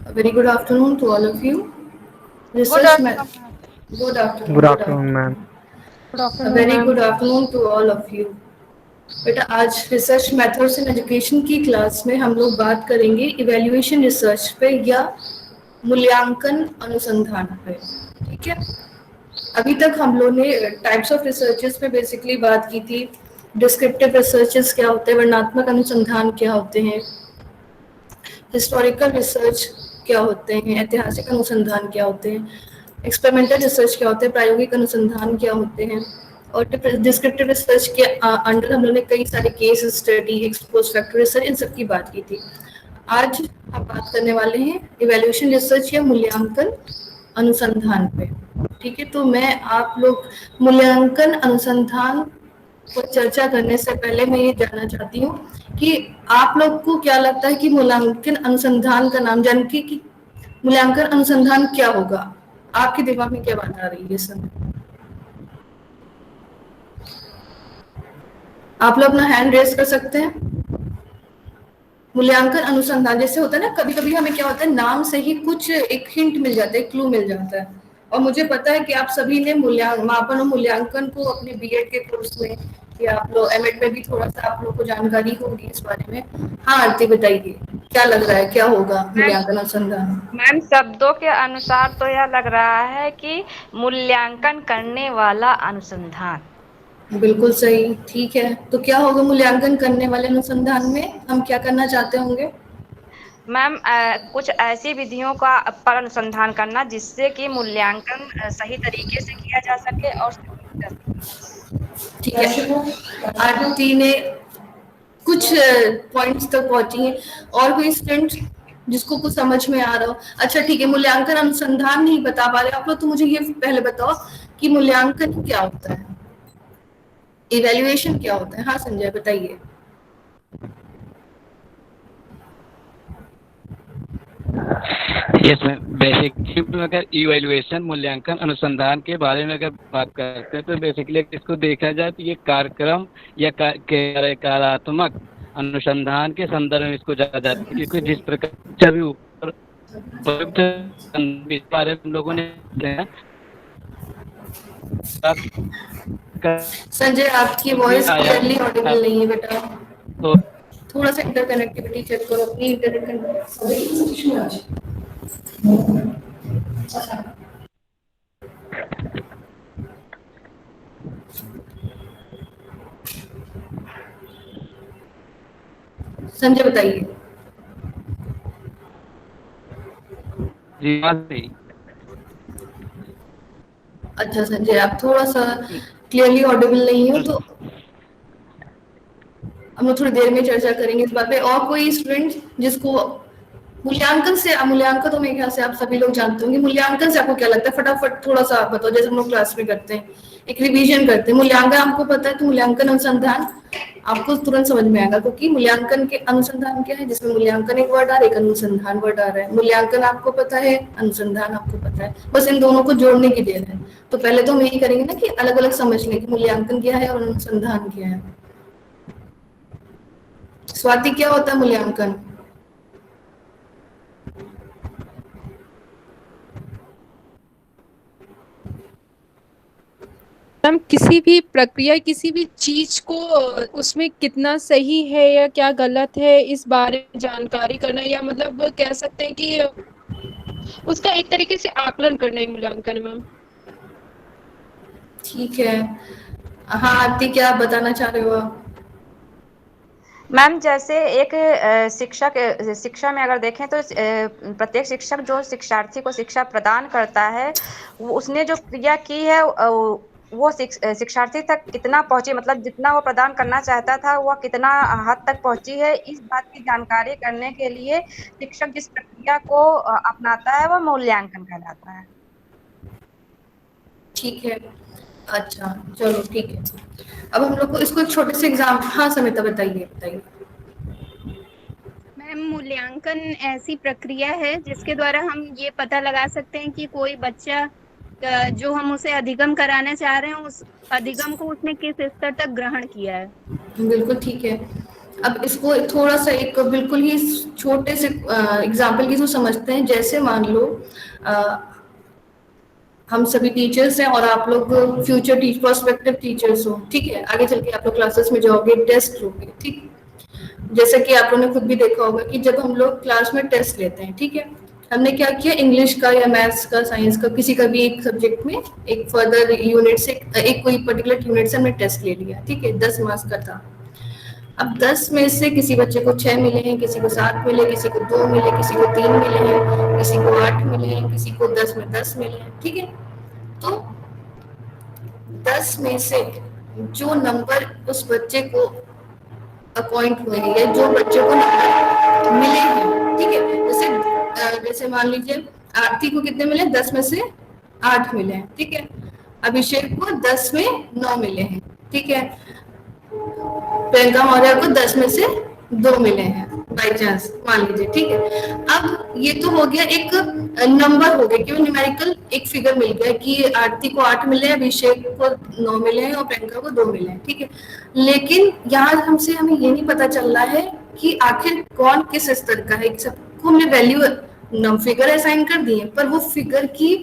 A very good afternoon to all of you. Good Research ma- afternoon ma'am. Good afternoon. Good Good afternoon, afternoon. ma'am. Good A afternoon very ma'am. good afternoon to all of you. बेटा आज research methods in education की class में हम लोग बात करेंगे evaluation research पे या मूल्यांकन अनुसंधान पे। ठीक है, अभी तक हम लोग ने टाइप्स ऑफ रिसर्चेस पे बेसिकली बात की थी। डिस्क्रिप्टिव रिसर्चेस क्या होते हैं, वर्णनात्मक अनुसंधान क्या होते हैं, हिस्टोरिकल रिसर्च क्या होते हैं, ऐतिहासिक अनुसंधान क्या होते हैं, एक्सपेरिमेंटल रिसर्च क्या होते हैं, प्रायोगिक अनुसंधान क्या होते हैं, और डिस्क्रिप्टिव रिसर्च के अंडर हम लोगों ने कई सारे case study, expose factor research, इन सब की बात की थी। आज हम बात करने वाले हैं इवैल्यूएशन रिसर्च या मूल्यांकन अनुसंधान पे। ठीक है, तो मैं आप लोग मूल्यांकन अनुसंधान पर चर्चा करने से पहले मैं ये जानना चाहती हूँ कि आप लोग को क्या लगता है कि मूल्यांकन अनुसंधान का नाम जान के कि मूल्यांकन अनुसंधान क्या होगा, आपके दिमाग में क्या बात आ रही है इस समय? आप लोग अपना हैंड रेस कर सकते हैं। मूल्यांकन अनुसंधान जैसे होता है ना, कभी कभी हमें क्या होता है नाम से ही कुछ एक हिंट मिल जाता है, क्लू मिल जाता है। और मुझे पता है कि आप सभी ने मापन और मूल्यांकन को अपने बीएड के कोर्स में या आप लोग एमएड में भी थोड़ा सा आप लोग को जानकारी होगी इस बारे में। हाँ आरती बताइए, क्या लग रहा है क्या होगा मैम मूल्यांकन अनुसंधान? मैम शब्दों के अनुसार तो यह लग रहा है कि मूल्यांकन करने वाला अनुसंधान। बिल्कुल सही, ठीक है। तो क्या होगा मूल्यांकन करने वाले अनुसंधान में, हम क्या करना चाहते होंगे? मैम कुछ ऐसी विधियों का पर अनुसंधान करना जिससे कि मूल्यांकन सही तरीके से किया जा सके और सटीक जा सके। ठीक है, आरती ने कुछ पॉइंट्स तक पहुंची है। और कोई स्टूडेंट जिसको कुछ समझ में आ रहा हो? अच्छा ठीक है, मूल्यांकन अनुसंधान नहीं बता पा रहे आप लोग, तो मुझे ये पहले बताओ कि मूल्यांकन क्या होता है, इवैल्यूएशन क्या होता है? हाँ संजय बताइए। यस मैम, बेसिकली अगर इवैल्यूएशन मूल्यांकन अनुसंधान के बारे में अगर बात करते हैं तो बेसिकली इसको देखा जाए तो ये कार्यक्रम या कार्यात्मक अनुसंधान के संदर्भ में इसको जाना जाता है, क्योंकि जिस प्रकार अभी ऊपर उपयुक्त इस बारे में हम लोगों ने संजय आपकी वॉइस आया क्लियरली ऑडिबल नहीं है बेटा, तो थोड़ा सा इंटरकनेक्टिविटी चेक करो अपनी इंटरनेट। संजय बताइए। जी बात सही। अच्छा संजय आप थोड़ा सा क्लियरली ऑडिबल नहीं हो, तो हम लोग थोड़ी देर में चर्चा करेंगे इस बात पे। और कोई स्टूडेंट जिसको मूल्यांकन से, मूल्यांकन तो मेरे ख्याल से आप सभी लोग जानते होंगे, मूल्यांकन से आपको क्या लगता है? फटाफट थोड़ा सा आप बताओ, जैसे हम लोग क्लास में करते हैं, एक रिवीजन करते हैं। मूल्यांकन आपको पता है, तो मूल्यांकन अनुसंधान आपको तुरंत समझ में आएगा, क्योंकि मूल्यांकन के अनुसंधान क्या है, जिसमें मूल्यांकन एक वर्ड आ रहा है, एक अनुसंधान वर्ड आ रहा है। मूल्यांकन आपको पता है, अनुसंधान आपको पता है, बस इन दोनों को जोड़ने की देर है। तो पहले तो हम यही करेंगे ना कि अलग अलग समझ लें कि मूल्यांकन क्या है और अनुसंधान क्या है। स्वाति क्या होता है मूल्यांकन? मैम किसी भी प्रक्रिया, किसी भी चीज को उसमें कितना सही है या क्या गलत है इस बारे में जानकारी करना, या मतलब कह सकते हैं कि उसका एक तरीके से आकलन करना ही मूल्यांकन है मैम। ठीक है, हाँ आरती क्या आप बताना चाह रहे हो आप? मैम जैसे एक शिक्षक शिक्षा में अगर देखें तो प्रत्येक शिक्षक जो शिक्षार्थी को शिक्षा प्रदान करता है, उसने जो क्रिया की है वो शिक्षार्थी तक कितना पहुंची, मतलब जितना वो प्रदान करना चाहता था वह कितना हद तक पहुंची है, इस बात की जानकारी करने के लिए शिक्षक जिस प्रक्रिया को अपनाता है वह मूल्यांकन कहलाता है। ठीक है, अच्छा चलो ठीक है। अब हम लोग को इसको एक छोटे से एग्जाम, हाँ समिता बताइए बताइए। मैम मूल्यांकन ऐसी प्रक्रिया है जिसके द्वारा हम ये पता लगा सकते हैं कि कोई बच्चा जो हम उसे अधिगम कराना चाह रहे हैं उस अधिगम को उसने किस स्तर तक ग्रहण किया है। बिल्कुल ठीक है। अब इसको थोड़ा सा एक बिल्कुल ही छोटे से एग्जाम्पल की जो समझते हैं, जैसे मान लो हम सभी टीचर्स हैं और आप लोग फ्यूचर प्रोस्पेक्टिव टीचर्स हो, ठीक है, आगे चल के आप लोग क्लासेस में जाओगे, टेस्ट लोगे, ठीक। जैसे कि आप लोगों ने खुद भी देखा होगा कि जब हम लोग क्लास में टेस्ट लेते हैं, ठीक है, हमने क्या किया, इंग्लिश का या मैथ्स का, साइंस का, किसी का भी एक सब्जेक्ट में एक फर्दर यूनिट से एक कोई पर्टिकुलर यूनिट से हमने टेस्ट ले लिया, ठीक है, 10 मार्क्स का था। अब 10 में से किसी बच्चे को 6 मिले हैं, किसी को 7 मिले, किसी को 2 मिले, किसी को 3 मिले हैं, किसी को 8 मिले हैं, किसी को 10 में 10 मिले हैं, ठीक है। तो 10 में से जो नंबर उस बच्चे को अपॉइंट हुए हैं या जो बच्चे को नंबर मिले हैं, ठीक है, जैसे मान लीजिए आरती को कितने मिले, 10 में से 8 मिले हैं, ठीक है। अभिषेक को 10 में 9 मिले हैं, ठीक है। प्रियंका मौर्य को 10 में से 2 मिले हैं बाई चांस, मान लीजिए, ठीक है। अब ये तो हो गया एक नंबर हो गया कि न्यूमेरिकल एक फिगर मिल गया कि आरती को 8 मिले हैं, अभिषेक को 9 मिले हैं और प्रियंका को 2 मिले हैं, ठीक है। लेकिन यहाँ हमसे हमें ये नहीं पता चल रहा है कि आखिर कौन किस स्तर का है। सबको हमने वैल्यू फिगर असाइन कर दी है, पर वो फिगर की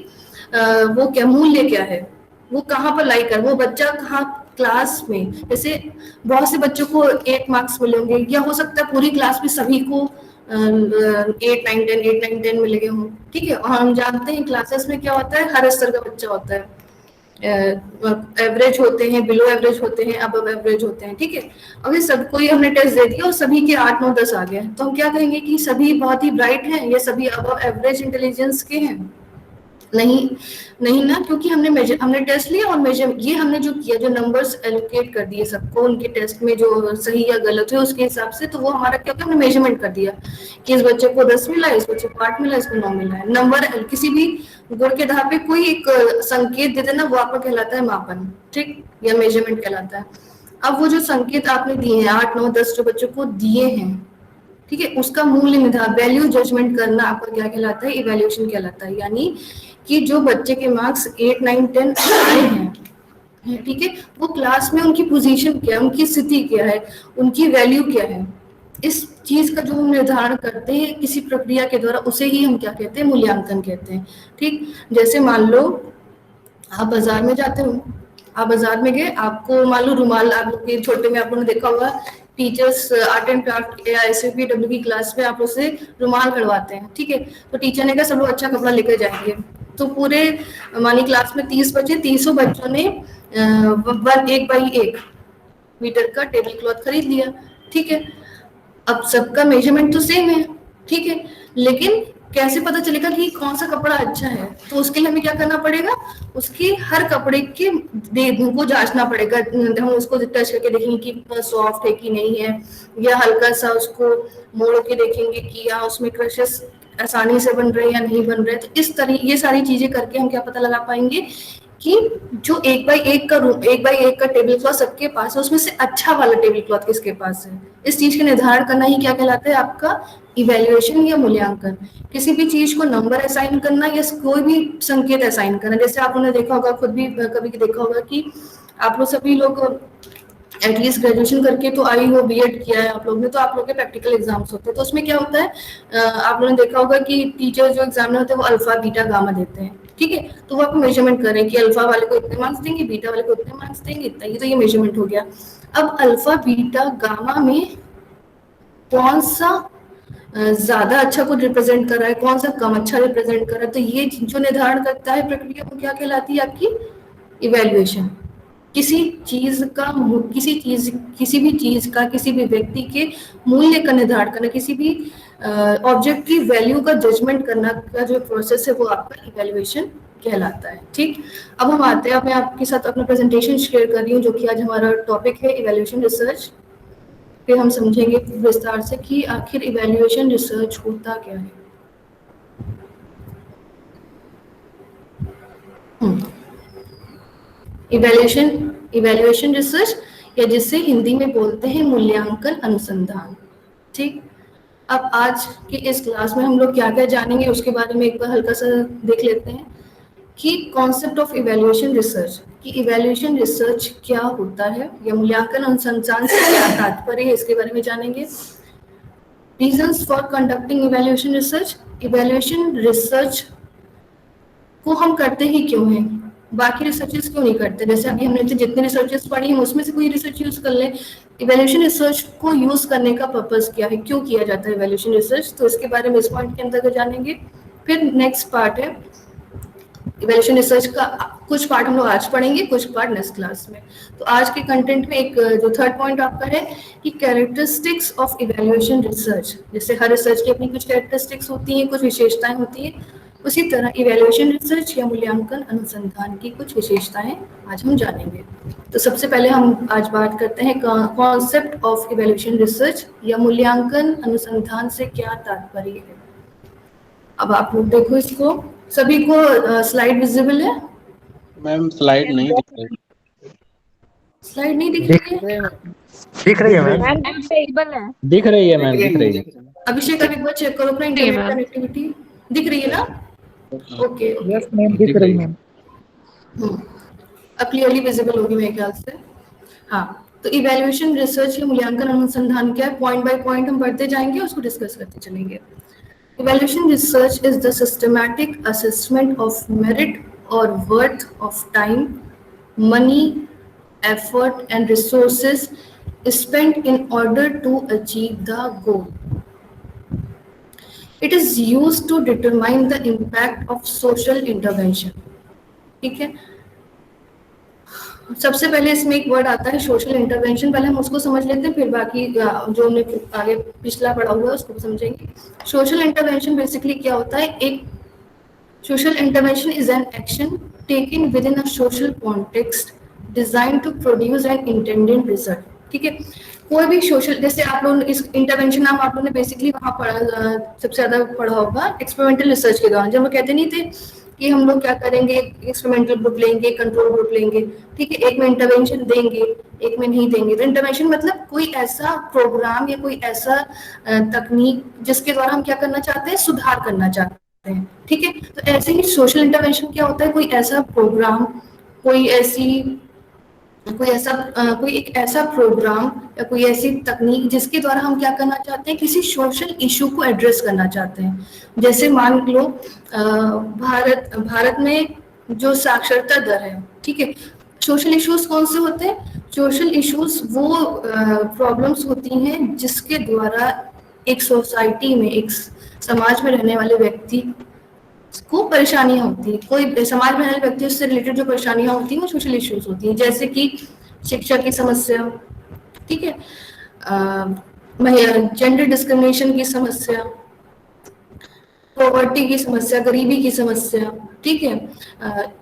वो क्या मूल्य क्या है, वो कहाँ पर लाई कर, वो बच्चा कहाँ क्लास में, जैसे बहुत से बच्चों को 8 मार्क्स मिले होंगे, या हो सकता है पूरी क्लास में सभी को 8 9 10 मिले हों, ठीक है। और हम जानते हैं क्लासेस में क्या होता है, हर स्तर का बच्चा होता है, एवरेज होते हैं, बिलो एवरेज होते हैं, अबव एवरेज होते हैं, ठीक है। अगर सबको ही हमने टेस्ट दे दिया और सभी के 8 9 10 आ गए, तो हम क्या कहेंगे कि सभी बहुत ही ब्राइट हैं, ये सभी अबव एवरेज इंटेलिजेंस के हैं? नहीं ना, क्योंकि हमने टेस्ट लिया और मेजर, ये हमने जो किया, जो नंबर्स एलोकेट कर दिए सबको उनके टेस्ट में जो सही या गलत है उसके हिसाब से, तो वो हमारा क्या, हमने मेजरमेंट कर दिया कि इस बच्चे को 10 मिला, इस बच्चे को 8 मिला, इसको 9 मिला है। नंबर किसी भी गुण के आधार पे कोई एक संकेत दे देना, वो आपका कहलाता है मापन, ठीक, या मेजरमेंट कहलाता है। अब वो जो संकेत आपने दिए हैं 8 9 10 जो बच्चों को दिए हैं, ठीक है, उसका मूल्य निर्धारण, वैल्यू जजमेंट करना आपका क्या कहलाता है, इवैल्यूएशन कहलाता है। यानी कि जो बच्चे के मार्क्स 8 9 10 आए हैं, ठीक है, वो क्लास में उनकी पोजीशन क्या है, उनकी स्थिति क्या है, उनकी वैल्यू क्या है, इस चीज का जो हम निर्धारण करते हैं किसी प्रक्रिया के द्वारा, उसे ही हम क्या कहते हैं, मूल्यांकन कहते हैं, ठीक। जैसे मान लो आप बाजार में जाते हो, आप बाजार में गए, आपको मान लो रुमाल, आप लोग के छोटे में आप लोगों ने देखा होगा, टीचर्स आर्ट एंड क्राफ्ट या SFPW की क्लास में आप उससे रुमाल करवाते हैं, ठीक है। तो टीचर ने कहा सब लोग अच्छा कपड़ा लेकर जाएंगे, तो पूरे मानी क्लास में 30 बच्चे, 30 बच्चों ने 1 बाई 1 मीटर का टेबल क्लॉथ खरीद लिया, ठीक है। अब सबका मेजरमेंट तो सेम है, ठीक है, लेकिन कैसे पता चलेगा कि कौन सा कपड़ा अच्छा है? तो उसके लिए हमें क्या करना पड़ेगा, उसके हर कपड़े के देह को जांचना पड़ेगा, हम उसको टच करके देखेंगे कि सॉफ्ट है कि नहीं है, या हल्का सा उसको मोड़ के देखेंगे कि या उसमें क्रशेस आसानी से बन रहे हैं या नहीं बन रहे। तो इस तरह ये सारी चीजें करके हम क्या पता लगा पाएंगे कि जो 1 बाई 1 का टेबल क्लॉथ सबके पास है, उसमें से अच्छा वाला टेबल क्लॉथ किसके पास है। इस चीज का निर्धारण करना ही क्या कहलाता है, आपका इवैल्यूएशन या मूल्यांकन। किसी भी चीज को नंबर असाइन करना या कोई भी संकेत असाइन करना, जैसे आप लोगों ने देखा होगा, खुद भी कभी देखा होगा कि आप लोग सभी लोग एटलीस्ट ग्रेजुएशन करके तो आई हो, बीएड किया है आप लोग ने, तो आप लोग के प्रैक्टिकल एग्जाम्स होते हैं, तो उसमें क्या होता है, आप लोगों ने देखा होगा कि टीचर जो एग्जामिनर होते हैं वो अल्फा बीटा गामा देते हैं, ठीक है। तो वो आपको मेजरमेंट कर रहे हैं कि अल्फा वाले को इतने मार्क्स देंगे, बीटा वाले को इतने मार्क्स देंगे, इतना, ये तो ये मेजरमेंट हो गया। अब अल्फा बीटा गामा में कौन सा ज्यादा अच्छा को रिप्रेजेंट कर रहा है, कौन सा कम अच्छा रिप्रेजेंट कर रहा है, तो ये जो निर्धारण करता है प्रक्रिया को क्या कहलाती है, आपकी इवैल्यूएशन। किसी भी चीज का किसी भी व्यक्ति के मूल्य का निर्धारण करना, किसी भी ऑब्जेक्ट की वैल्यू का जजमेंट करना का जो प्रोसेस है वो आपका इवैल्यूएशन कहलाता है, ठीक। अब हम आते हैं, मैं आपके साथ अपना प्रेजेंटेशन शेयर कर रही हूँ, जो कि आज हमारा टॉपिक है इवैल्यूएशन रिसर्च। फिर हम समझेंगे विस्तार से कि आखिर इवैल्यूएशन रिसर्च होता क्या है। इवैल्यूएशन रिसर्च, या जिसे हिंदी में बोलते हैं मूल्यांकन अनुसंधान, ठीक। अब आज की इस क्लास में हम लोग क्या क्या जानेंगे उसके बारे में एक बार हल्का सा देख लेते हैं कि कॉन्सेप्ट ऑफ इवैल्यूएशन रिसर्च, कि इवैल्यूएशन रिसर्च क्या होता है या मूल्यांकन अनुसंधान से क्या तात्पर्य है, इसके बारे में जानेंगे। Reasons for conducting evaluation research, evaluation research को हम करते ही क्यों हैं, बाकी रिसर्चेस क्यों नहीं करते। जैसे अभी हमने जितने रिसर्चेस पढ़ी हम उसमें से कोई रिसर्च यूज कर लें। इवैल्यूएशन रिसर्च को यूज करने का पर्पस क्या है, क्यों किया जाता है इवैल्यूएशन रिसर्च, तो इसके बारे में इस पॉइंट के अंदर जानेंगे। फिर नेक्स्ट पार्ट है इवैल्यूएशन रिसर्च का, कुछ पार्ट हम लोग आज पढ़ेंगे, कुछ पार्ट नेक्स्ट क्लास में। तो आज के कंटेंट में एक जो थर्ड पॉइंट आपका है कि कैरेक्टरिस्टिक्स ऑफ इवैल्यूएशन रिसर्च। जैसे हर रिसर्च की अपनी कुछ कैरेक्टरिस्टिक्स होती हैं, कुछ विशेषताएं होती हैं, उसी तरह इवैल्यूएशन रिसर्च या मूल्यांकन अनुसंधान की कुछ विशेषताएं आज हम जानेंगे। तो सबसे पहले हम आज बात करते हैं कॉन्सेप्ट ऑफ इवैल्यूएशन रिसर्च या मूल्यांकन अनुसंधान से क्या तात्पर्य है। अब आप लोग देखो इसको, सभी को स्लाइड विजिबल है? मैम स्लाइड नहीं दिख रही। स्लाइड नहीं दिख रही है? दिख रही है मैम, दिख रही है मैम, दिख रही है। अभिषेक अब एक बार चेक करो अपना इंटरनेट कनेक्टिविटी, दिख रही है ना? ओके यस मैम दिख रही मैम। अब क्लियरली विजिबल होगी मेरे ख्याल से। हाँ, तो इवैल्यूएशन रिसर्च या मूल्यांकन अनुसंधान क्या है, पॉइंट बाय पॉइंट हम बढ़ते जाएंगे, उसको डिस्कस करते चलेंगे। Evaluation research is the systematic assessment of merit or worth of time, money, effort, and resources spent in order to achieve the goal. It is used to determine the impact of social intervention. ठीक है, सबसे पहले इसमें एक word आता है social intervention, पहले हम उसको समझ लेते हैं, फिर बाकी जो हमने आगे पिछला पढ़ा हुआ है उसको समझेंगे। सोशल इंटरवेंशन बेसिकली क्या होता है, एक social intervention is an action taken within a social context design to produce an intended result. ठीक है, कोई भी सोशल, जैसे आप लोग इस इंटरवेंशन नाम आप लोगों ने बेसिकली वहाँ पढ़ा, सबसे ज्यादा पढ़ा होगा एक्सपेरिमेंटल रिसर्च के दौरान, जब वो कहते नहीं थे कि हम लोग क्या करेंगे, एक्सपेरिमेंटल ग्रुप लेंगे, कंट्रोल ग्रुप लेंगे, ठीक है, एक में इंटरवेंशन देंगे, एक में नहीं देंगे। तो इंटरवेंशन मतलब कोई ऐसा प्रोग्राम या कोई ऐसा तकनीक जिसके द्वारा हम क्या करना चाहते हैं, सुधार करना चाहते हैं। ठीक है, तो ऐसे ही सोशल इंटरवेंशन क्या होता है, कोई ऐसा प्रोग्राम, कोई एक ऐसा प्रोग्राम या कोई ऐसी तकनीक जिसके द्वारा हम क्या करना चाहते हैं, किसी सोशल इशू को एड्रेस करना चाहते हैं। जैसे मान लो भारत में जो साक्षरता दर है, ठीक है, सोशल इश्यूज कौन से होते हैं, सोशल इश्यूज वो प्रॉब्लम्स होती हैं जिसके द्वारा एक सोसाइटी में, एक समाज में रहने वाले व्यक्ति को परेशानियां होती है, कोई समाज में रहने वाले व्यक्ति उससे रिलेटेड जो परेशानियां होती हैं वो सोशल इश्यूज होती हैं। जैसे कि शिक्षा की समस्या, ठीक है, जेंडर डिस्क्रिमिनेशन की समस्या, पॉवर्टी की समस्या, गरीबी की समस्या, ठीक है,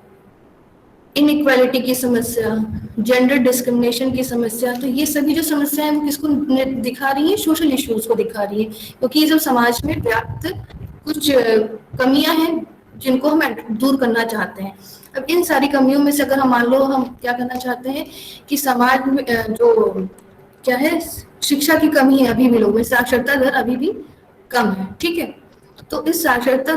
इनइक्वालिटी की समस्या, जेंडर डिस्क्रिमिनेशन की समस्या। तो ये सभी जो समस्याएं हैं वो किसको दिखा रही है, सोशल इश्यूज को दिखा रही है, क्योंकि ये सब समाज में व्याप्त कुछ कमियां हैं जिनको हम दूर करना चाहते हैं। अब इन सारी कमियों में से अगर हम मान लो हम क्या करना चाहते हैं कि समाज में जो क्या है, शिक्षा की कमी है, अभी भी लोगों में साक्षरता दर अभी भी कम है। ठीक है, तो इस साक्षरता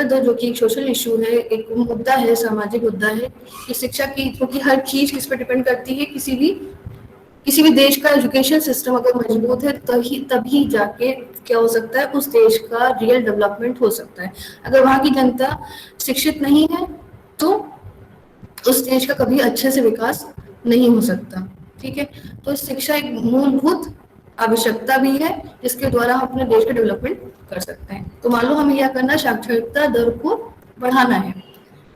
दर जो कि एक सोशल इशू है, एक मुद्दा है, सामाजिक मुद्दा है कि शिक्षा की, क्योंकि हर चीज किस पर डिपेंड करती है, किसी भी देश का एजुकेशन सिस्टम अगर मजबूत है तभी जाके क्या हो सकता है, उस देश का रियल डेवलपमेंट हो सकता है। अगर वहाँ की जनता शिक्षित नहीं है तो उस देश का कभी अच्छे से विकास नहीं हो सकता। ठीक है, तो शिक्षा एक मूलभूत आवश्यकता भी है जिसके द्वारा हम अपने देश का डेवलपमेंट कर सकते हैं। तो मान लो हमें क्या करना, साक्षरता दर को बढ़ाना है,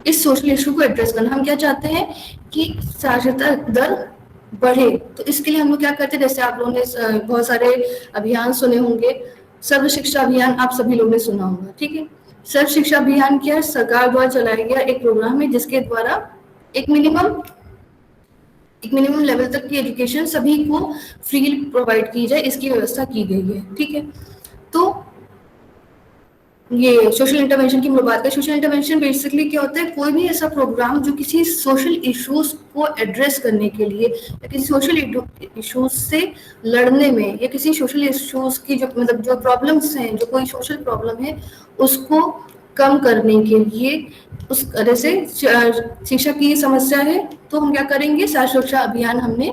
इस सोशल इशू को एड्रेस करना। हम क्या चाहते हैं कि साक्षरता दर बढ़े, तो इसके लिए हम लोग क्या करते हैं, जैसे आप लोगों ने बहुत सारे अभियान सुने होंगे, सर्व शिक्षा अभियान आप सभी लोगों ने सुना होगा। ठीक है, सर्व शिक्षा अभियान क्या है, सरकार द्वारा चलाया गया एक प्रोग्राम है जिसके द्वारा एक मिनिमम लेवल तक की एजुकेशन सभी को फ्री प्रोवाइड की जाए, इसकी व्यवस्था की गई है। ठीक है, तो ये सोशल इंटरवेंशन की बात करें। सोशल इंटरवेंशन बेसिकली क्या होता है, कोई भी ऐसा प्रोग्राम जो किसी सोशल इश्यूज को एड्रेस करने के लिए या किसी सोशल इश्यूज से लड़ने में या किसी सोशल इश्यूज की जो प्रॉब्लम्स हैं, जो कोई सोशल प्रॉब्लम है उसको कम करने के लिए उस जैसे शिक्षा की समस्या है तो हम क्या करेंगे, साक्षर सुरक्षा अभियान हमने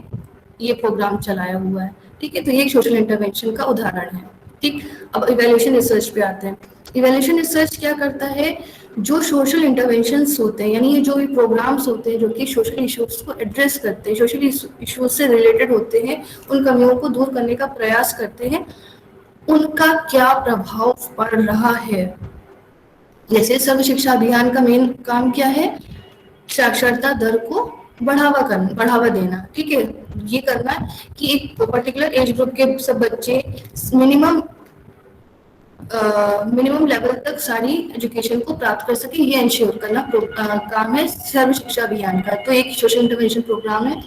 ये प्रोग्राम चलाया हुआ है, ठीक है। तो ये सोशल इंटरवेंशन का उदाहरण है, ठीक। अब इवैल्यूएशन रिसर्च पे आते हैं। इवैल्यूएशन रिसर्च क्या करता है, जो सोशल इंटरवेंशंस होते हैं, यानी ये जो भी प्रोग्राम्स होते हैं जो कि सोशल इश्यूज को एड्रेस करते हैं, सोशल इश्यूज से रिलेटेड होते हैं, उन कमियों को दूर करने का प्रयास करते हैं, उनका क्या प्रभाव पड़ रहा है। जैसे सर्व शिक्षा अभियान का मेन काम क्या है, साक्षरता दर को बढ़ावा देना, ठीक है। ये करना कि एक पर्टिकुलर एज ग्रुप के सब बच्चे मिनिमम लेवल तक सारी एजुकेशन को प्राप्त कर सके, ये इंश्योर करना काम है सर्व शिक्षा अभियान का। तो एक सोशल इंटरवेंशन प्रोग्राम है,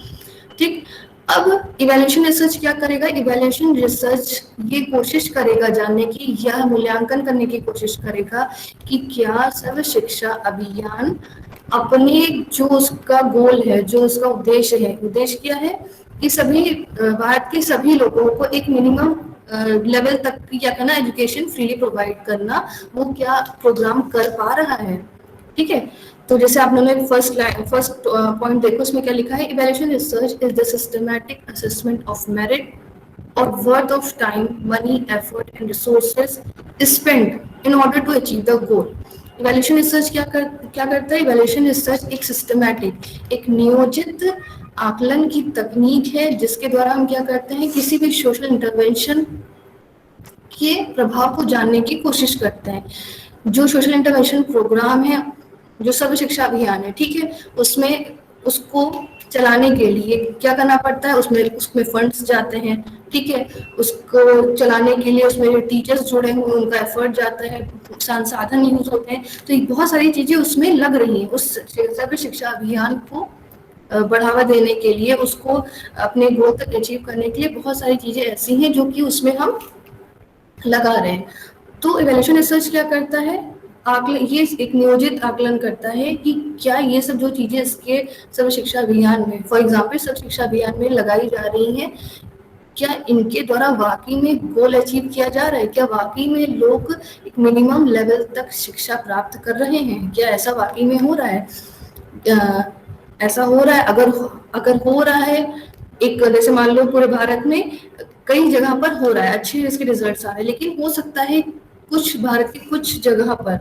ठीक। अब इवैल्यूएशन रिसर्च क्या करेगा, इवैल्यूएशन रिसर्च ये कोशिश करेगा जानने की या मूल्यांकन करने की कोशिश करेगा कि क्या सर्व शिक्षा अभियान अपने जो उसका गोल है, जो उसका उद्देश्य है, उद्देश्य क्या है कि सभी भारत के सभी लोगों को एक मिनिमम लेवल तक की क्या करना, एजुकेशन फ्रीली प्रोवाइड करना, वो क्या प्रोग्राम कर पा रहा है, ठीक है। तो जैसे आप लोगों ने फर्स्ट पॉइंट देखो, उसमें क्या लिखा है, evaluation research is the systematic assessment of merit और worth of time, money, effort and resources spend in order to achieve the goal. Evaluation research क्या करता है, इवैल्यूएशन रिसर्च एक सिस्टमैटिक, एक नियोजित आकलन की तकनीक है जिसके द्वारा हम क्या करते हैं, किसी भी सोशल इंटरवेंशन के प्रभाव को जानने की कोशिश करते हैं। जो सोशल इंटरवेंशन प्रोग्राम है, जो सर्व शिक्षा अभियान है, ठीक है, उसमें उसको चलाने के लिए क्या करना पड़ता है, उसमें फंड्स जाते हैं, ठीक है। उसको चलाने के लिए उसमें जो टीचर्स जुड़े हुए उनका एफर्ट जाता है, संसाधन यूज होते हैं, तो बहुत सारी चीजें उसमें लग रही हैं उस सर्व शिक्षा अभियान को बढ़ावा देने के लिए, उसको अपने गोल तक अचीव करने के लिए बहुत सारी चीजें ऐसी हैं जो कि उसमें हम लगा रहे हैं। तो इवैल्यूएशन रिसर्च क्या करता है, ये एक नियोजित आकलन करता है कि क्या ये सब जो चीजें इसके सर्व शिक्षा अभियान में, फॉर एग्जाम्पल सर्व शिक्षा अभियान में लगाई जा रही हैं, क्या इनके द्वारा वाकई में गोल अचीव किया जा रहा है, क्या वाकई में लोग एक मिनिमम लेवल तक शिक्षा प्राप्त कर रहे हैं, क्या ऐसा वाकई में हो रहा है। ऐसा हो रहा है, अगर हो रहा है, एक जैसे मान लो पूरे भारत में कई जगह पर हो रहा है, अच्छे इसके रिजल्ट्स आ रहे हैं, लेकिन हो सकता है कुछ भारत की कुछ जगह पर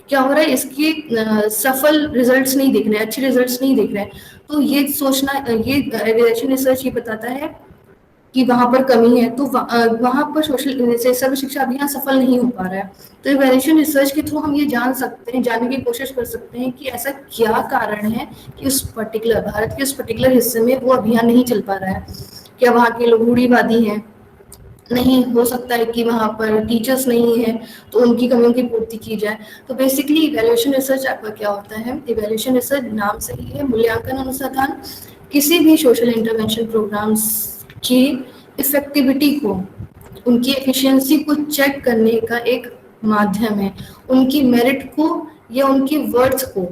क्या हो रहा है, इसके सफल रिजल्ट्स नहीं दिख रहे हैं, अच्छे रिजल्ट्स नहीं दिख रहे हैं। तो ये सोचना, ये इवैल्यूएशन रिसर्च ये बताता है कि वहां पर कमी है, तो वहां पर सोशल सर्व शिक्षा अभियान सफल नहीं हो पा रहा है। तो इवैल्यूएशन रिसर्च के थ्रू हम ये जान सकते हैं, जानने की कोशिश कर सकते हैं कि ऐसा क्या कारण है कि उस पर्टिकुलर भारत के उस पर्टिकुलर हिस्से में वो अभियान नहीं चल पा रहा है। क्या वहाँ के लोग रूढ़िवादी हैं, नहीं, हो सकता है कि वहाँ पर टीचर्स नहीं है, तो उनकी कमियों की पूर्ति की जाए। तो बेसिकली इवैल्यूएशन रिसर्च आपका क्या होता है, इवैल्यूएशन रिसर्च नाम से ही है, मूल्यांकन अनुसंधान किसी भी सोशल इंटरवेंशन प्रोग्राम्स की इफेक्टिविटी को, उनकी एफिशिएंसी को चेक करने का एक माध्यम है, उनकी मेरिट को या उनकी वर्थ को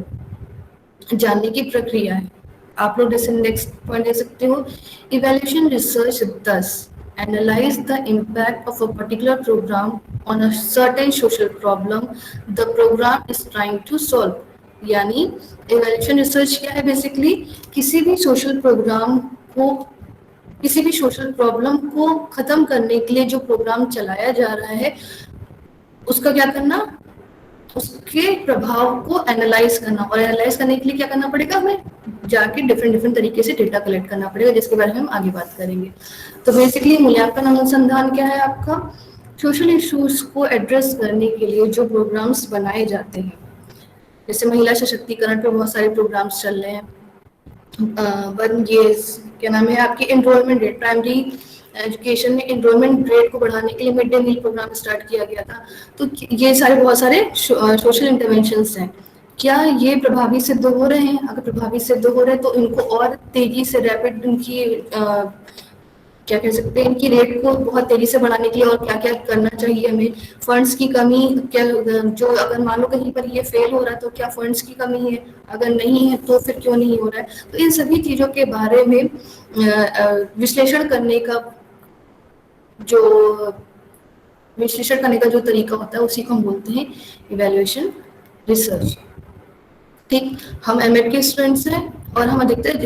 जानने की प्रक्रिया है। आप लोग जैसे नेक्स्ट पॉइंट दे सकते हो, इवैल्यूएशन रिसर्च दस analyze the impact of a particular program on a certain social problem the program is trying to solve। यानी इवैल्यूएशन रिसर्च क्या है, बेसिकली किसी भी सोशल प्रोग्राम को, किसी भी सोशल प्रॉब्लम को खत्म करने के लिए जो प्रोग्राम चलाया जा रहा है उसका क्या करना, उसके प्रभाव को एनालाइज करना, और एनालाइज करने के लिए क्या करना पड़ेगा, हमें जाके डिफरेंट तरीके से डेटा कलेक्ट करना पड़ेगा, जिसके बारे में हम आगे बात करेंगे। तो बेसिकली मूल्यांकन अनुसंधान क्या है आपका, सोशल इश्यूज को एड्रेस करने के लिए जो प्रोग्राम्स बनाए जाते हैं, जैसे महिला सशक्तिकरण पे बहुत सारे प्रोग्राम्स चल रहे हैं, ये क्या नाम है आपकी एनरोलमेंट रेट, प्राइमरी एजुकेशन में एनरोलमेंट रेट को बढ़ाने के लिए mid day meal programme start किया गया था। तो ये सारे बहुत सारे सोशल इंटरवेंशंस हैं, क्या ये प्रभावी सिद्ध हो रहे हैं, अगर प्रभावी सिद्ध हो रहे हैं तो इनको और तेजी से रैपिड, इनकी क्या कह सकते हैं, इनकी रेट को बहुत तेजी से बढ़ाने के लिए और क्या क्या करना चाहिए हमें, फंड्स की कमी, क्या जो अगर मान लो कहीं पर ये फेल हो रहा है तो क्या फंड्स की कमी है, अगर नहीं है तो फिर क्यों नहीं हो रहा है। तो इन सभी चीज़ों के बारे में विश्लेषण करने का जो तरीका होता है उसी को हम बोलते हैं इवैल्यूएशन रिसर्च। ठीक, हम एमएड के स्टूडेंट्स हैं और हम अधिकतर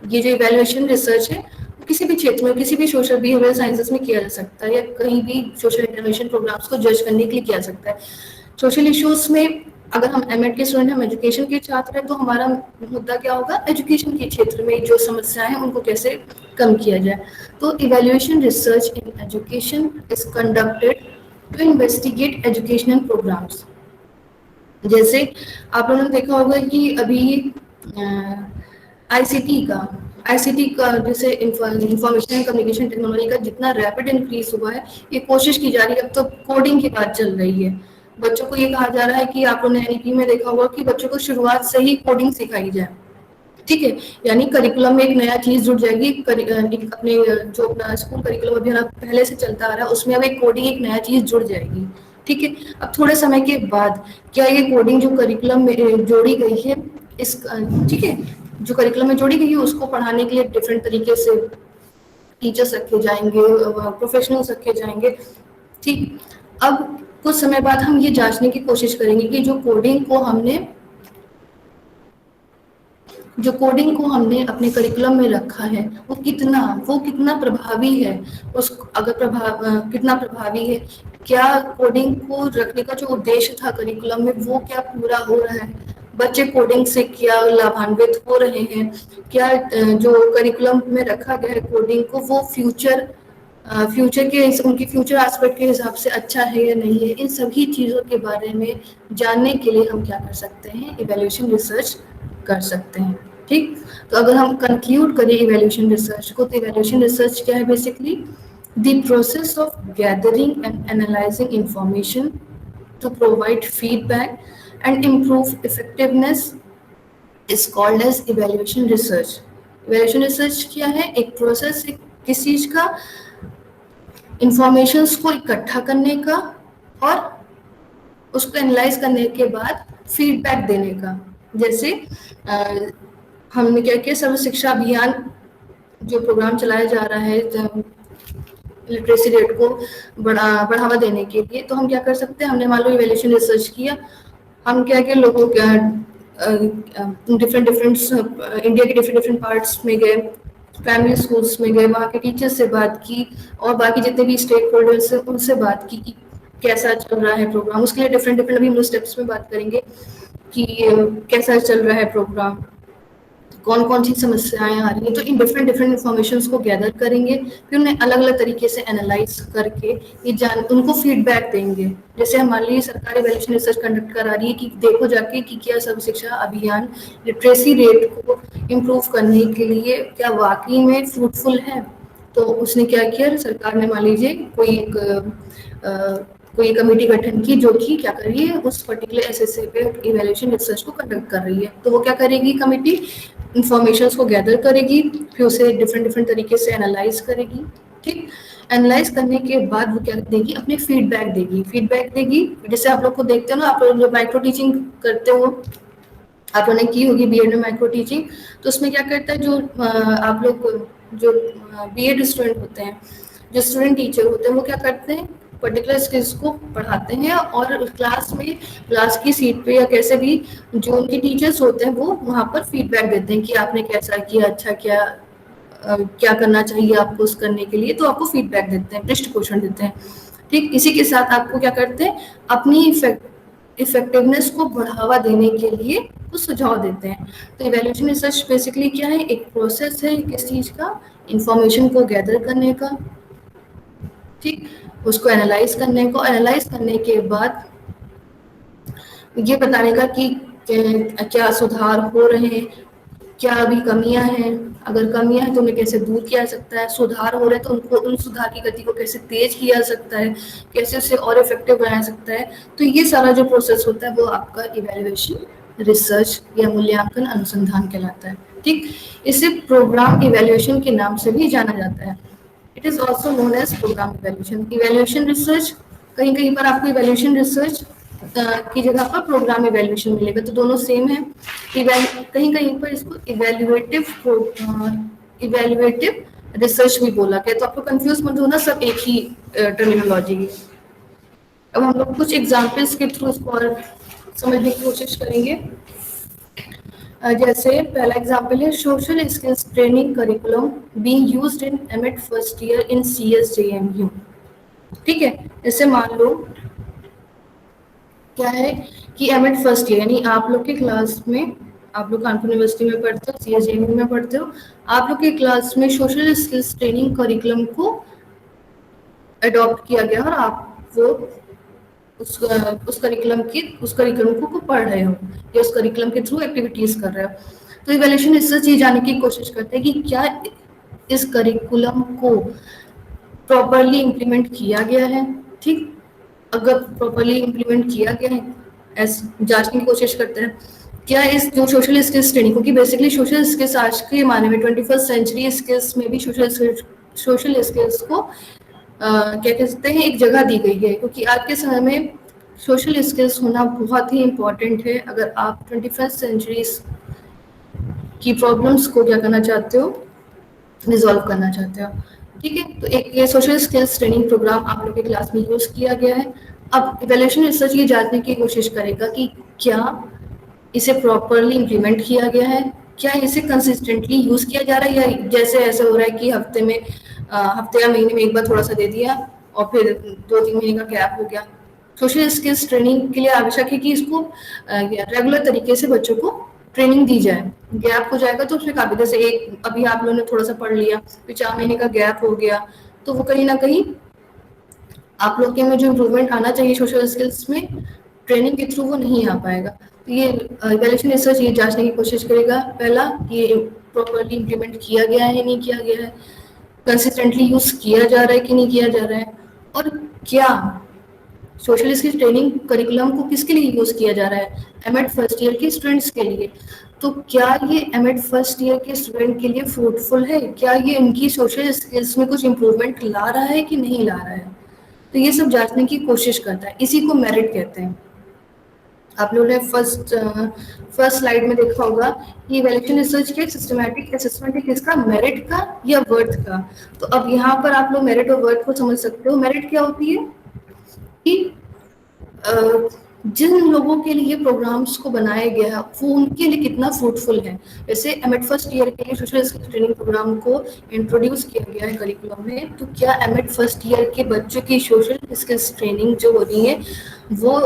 ये जो इवैल्यूएशन रिसर्च है किसी भी क्षेत्र में, किसी भी सोशल बिहेवियर साइंसेस में किया जा सकता है या कहीं भी सोशल इंटरवेंशन प्रोग्राम्स को जज करने के लिए किया जा सकता है। सोशल इश्यूज में अगर हम एमएड के स्टूडेंट, हम एजुकेशन के छात्र हैं, तो हमारा मुद्दा क्या होगा, एजुकेशन के क्षेत्र में जो समस्याएं हैं उनको कैसे कम किया जाए। तो evaluation research in education is conducted to investigate educational programmes. जैसे आप लोगों ने देखा होगा कि अभी आईसीटी का जैसे इंफॉर्मेशन एंड कम्युनिकेशन टेक्नोलॉजी का जितना रैपिड इंक्रीज हुआ है, ये कोशिश की जा रही है, अब तो कोडिंग की बात चल रही है। बच्चों को ये कहा जा रहा है कि आप लोगों ने एनईपी में देखा होगा कि बच्चों को शुरुआत से ही कोडिंग सिखाई जाए। ठीक है, यानी करिकुलम में एक नया चीज जुड़ जाएगी। अपने जो अपना स्कूल करिकुलम अभी पहले से चलता आ रहा है उसमें अब एक कोडिंग, एक नया चीज जुड़ जाएगी। ठीक है, अब थोड़े समय के बाद क्या ये कोडिंग जो करिकुलम में जोड़ी गई है, इस ठीक है, जो करिकुलम में जोड़ी गई है उसको पढ़ाने के लिए डिफरेंट तरीके से टीचर्स रखे जाएंगे, प्रोफेशनल्स रखे जाएंगे। ठीक, अब कुछ समय बाद हम ये जांचने की कोशिश करेंगे कि जो कोडिंग को हमने अपने करिकुलम में रखा है वो कितना प्रभावी है, कितना प्रभावी है, क्या कोडिंग को रखने का जो उद्देश्य था करिकुलम में वो क्या पूरा हो रहा है, बच्चे कोडिंग से क्या लाभान्वित हो रहे हैं, क्या जो करिकुलम में रखा गया है कोडिंग को वो फ्यूचर के उनकी फ्यूचर एस्पेक्ट के हिसाब से अच्छा है या नहीं है। इन सभी चीज़ों के बारे में जानने के लिए हम क्या कर सकते हैं, इवैल्यूएशन रिसर्च कर सकते हैं। ठीक, तो अगर हम कंक्लूड करें इवैल्यूएशन रिसर्च को, तो इवैल्यूएशन रिसर्च क्या है, basically the process of gathering and analysing information to provide feedback and improve effectiveness is called as evaluation research. Evaluation research क्या है, एक प्रोसेस, किस चीज का, इंफॉर्मेशंस को इकट्ठा करने का और उसको एनालाइज करने के बाद फीडबैक देने का। जैसे हमने क्या किया, सर्व शिक्षा अभियान जो प्रोग्राम चलाया जा रहा है लिटरेसी रेट को बढ़ावा देने के लिए, तो हम क्या कर सकते हैं, हमने मान लो इवैल्यूएशन रिसर्च किया, हम क्या किया, लोगों डिफरेंट इंडिया के डिफरेंट पार्ट्स में गए, प्राइमरी स्कूल्स में गए, वहाँ के टीचर्स से बात की और बाकी जितने भी स्टेक होल्डर्स हैं उनसे बात की कि कैसा चल रहा है प्रोग्राम। उसके लिए डिफरेंट अभी हम लोग स्टेप्स में बात करेंगे कि कैसा चल रहा है प्रोग्राम, कौन कौन सी समस्याएं आ रही हैं। तो इन डिफरेंट इंफॉर्मेशंस को गैदर करेंगे, फिर उन्हें अलग अलग तरीके से एनालाइज करके उनको फीडबैक देंगे। जैसे हम मान लीजिए सरकार इवैल्यूएशन रिसर्च कंडक्ट करा रही है कि देखो जाके कि क्या सर्व शिक्षा अभियान लिटरेसी रेट को इम्प्रूव करने के लिए क्या वाकई में फ्रूटफुल है। तो उसने क्या किया, सरकार ने मान लीजिए कोई कमेटी गठन की जो कि क्या कर रही है, उस पर्टिकुलर एसएसए पे इवैल्यूएशन रिसर्च को कंडक्ट कर रही है। तो वो क्या करेगी, कमेटी इंफॉर्मेशंस को गैदर करेगी, फिर उसे डिफरेंट तरीके से एनालाइज करेगी। ठीक, एनालाइज करने के बाद वो क्या देगी, अपने फीडबैक देगी। जैसे आप लोग को देखते हो ना, आप लोग जो माइक्रो टीचिंग करते हो, आप लोगों ने की होगी बीएड में माइक्रो टीचिंग, तो उसमें क्या करता है, जो आप लोग जो बीएड स्टूडेंट होते हैं, जो स्टूडेंट टीचर होते हैं, वो क्या करते हैं, पर्टिकुलर स्किल्स को पढ़ाते हैं और क्लास की सीट पे या कैसे भी जो उनके टीचर्स होते हैं वो वहाँ पर फीडबैक देते हैं कि आपने कैसा किया, अच्छा किया, क्या करना चाहिए आपको उस करने के लिए। तो आपको फीडबैक देते हैं, पृष्ठ पोषण देते हैं। ठीक, इसी के साथ आपको क्या करते हैं, अपनी इफेक्टिवनेस को बढ़ावा देने के लिए वो सुझाव देते हैं। तो इवैल्यूएशन रिसर्च बेसिकली क्या है, एक प्रोसेस है किस चीज का, इंफॉर्मेशन को गैदर करने का, ठीक, उसको एनालाइज करने के बाद ये बताने का कि क्या सुधार हो रहे हैं, क्या अभी कमियां हैं, अगर कमियां हैं तो उन्हें कैसे दूर किया जा सकता है, सुधार हो रहे हैं तो उनको उन सुधार की गति को कैसे तेज किया जा सकता है, कैसे उसे और इफेक्टिव बनाया सकता है। तो ये सारा जो प्रोसेस होता है वो आपका इवैल्यूएशन रिसर्च या मूल्यांकन अनुसंधान कहलाता है। ठीक, इसे प्रोग्राम इवैल्यूएशन के नाम से भी जाना जाता है। It is also known as programme evaluation research. कहीं पर आपको इवैल्यूएशन रिसर्च की जगह पर प्रोग्राम इवैल्यूएशन मिलेगा, तो दोनों सेम है। कहीं पर इसको इवैल्यूएटिव रिसर्च भी बोला गया, तो आपको कंफ्यूज मत होना, सब एक ही टर्मिनोलॉजी है। अब हम लोग कुछ एग्जांपल्स के थ्रू इसको और समझने की कोशिश करेंगे। जैसे पहला एग्जाम्पल है social skills training curriculum being used in MEd first year in CSJMU। ठीक है, जैसे मान लो क्या है कि एमएड फर्स्ट ईयर यानी आप लोग के क्लास में, आप लोग कानपुर यूनिवर्सिटी में पढ़ते हो, CSJMU में पढ़ते हो, आप लोग के क्लास में सोशल स्किल्स ट्रेनिंग करिकुलम को अडॉप्ट किया गया और आप वो उस करिकुलम को पढ़ रहे हो या उस करिकुलम के थ्रू एक्टिविटीज कर रहे हो। तो इवैल्यूएशन रिसर्च ये जानने की कोशिश करते हैं कि क्या इस करिकुलम को प्रॉपरली इम्प्लीमेंट किया गया है। ठीक, अगर प्रॉपरली इम्प्लीमेंट किया गया है ऐसे जांचने की कोशिश करते हैं क्या इस जो सोशल स्किल्स ट्रेनिंग, क्योंकि बेसिकली सोशल स्किल्स आज के ज़माने में 21st सेंचुरी स्किल्स में भी सोशल स्किल्स को क्या कहते हैं एक जगह दी गई है, क्योंकि आज के समय में सोशल स्किल्स होना बहुत ही इम्पोर्टेंट है अगर आप 21st सेंचुरी की प्रॉब्लम्स को क्या करना चाहते हो, रिजॉल्व करना चाहते हो। ठीक है, तो एक ये सोशल स्किल्स ट्रेनिंग प्रोग्राम आप लोग के क्लास में यूज किया गया है। अब इवैल्यूएशन रिसर्च ये जानने की कोशिश करेगा कि क्या इसे प्रॉपरली इम्प्लीमेंट किया गया है, क्या इसे कंसिस्टेंटली यूज किया जा रहा है, या जैसे ऐसा हो रहा है कि हफ्ते या महीने में एक बार थोड़ा सा दे दिया और फिर 2-3 महीने का गैप हो गया। सोशल स्किल्स ट्रेनिंग के लिए आवश्यक है कि इसको रेगुलर तरीके से बच्चों को ट्रेनिंग दी जाए। गैप हो जाएगा तो उसमें काफी, जैसे एक अभी आप लोगों ने थोड़ा सा पढ़ लिया फिर 4 महीने का गैप हो गया, तो वो कहीं ना कहीं आप लोग के में जो इम्प्रूवमेंट आना चाहिए सोशल स्किल्स में ट्रेनिंग के थ्रू वो नहीं आ पाएगा। तो ये इवैल्यूएशन रिसर्च ये जांचने की कोशिश करेगा, पहला ये प्रॉपरली इम्प्लीमेंट किया गया है नहीं किया गया है, कंसिस्टेंटली यूज किया जा रहा है कि नहीं किया जा रहा है, और क्या सोशल स्किल्स ट्रेनिंग करिकुलम को किसके लिए यूज किया जा रहा है, एमएड फर्स्ट ईयर के स्टूडेंट्स के लिए। तो क्या ये एमएड फर्स्ट ईयर के स्टूडेंट के लिए फ्रूटफुल है, क्या ये उनकी सोशल स्किल्स में कुछ इम्प्रूवमेंट ला रहा है कि नहीं ला रहा है। तो ये सब जांचने की कोशिश करता है, इसी को मेरिट कहते हैं। आप लोगों ने फर्स्ट स्लाइड में देखा होगा कि इवैल्यूएशन रिसर्च के सिस्टमैटिक असेसमेंट है किसका, मेरिट का या वर्थ का। तो अब यहाँ पर आप लोग मेरिट और वर्थ को समझ सकते हो। मेरिट क्या होती है कि जिन लोगों के लिए प्रोग्राम्स को बनाया गया है वो उनके लिए कितना फ्रूटफुल है। जैसे एमएड फर्स्ट ईयर के लिए सोशल स्किल्स ट्रेनिंग प्रोग्राम को इंट्रोड्यूस किया गया है करिकुलम में, तो क्या एमएड फर्स्ट ईयर के बच्चों की सोशल स्किल्स ट्रेनिंग जो हो रही है वो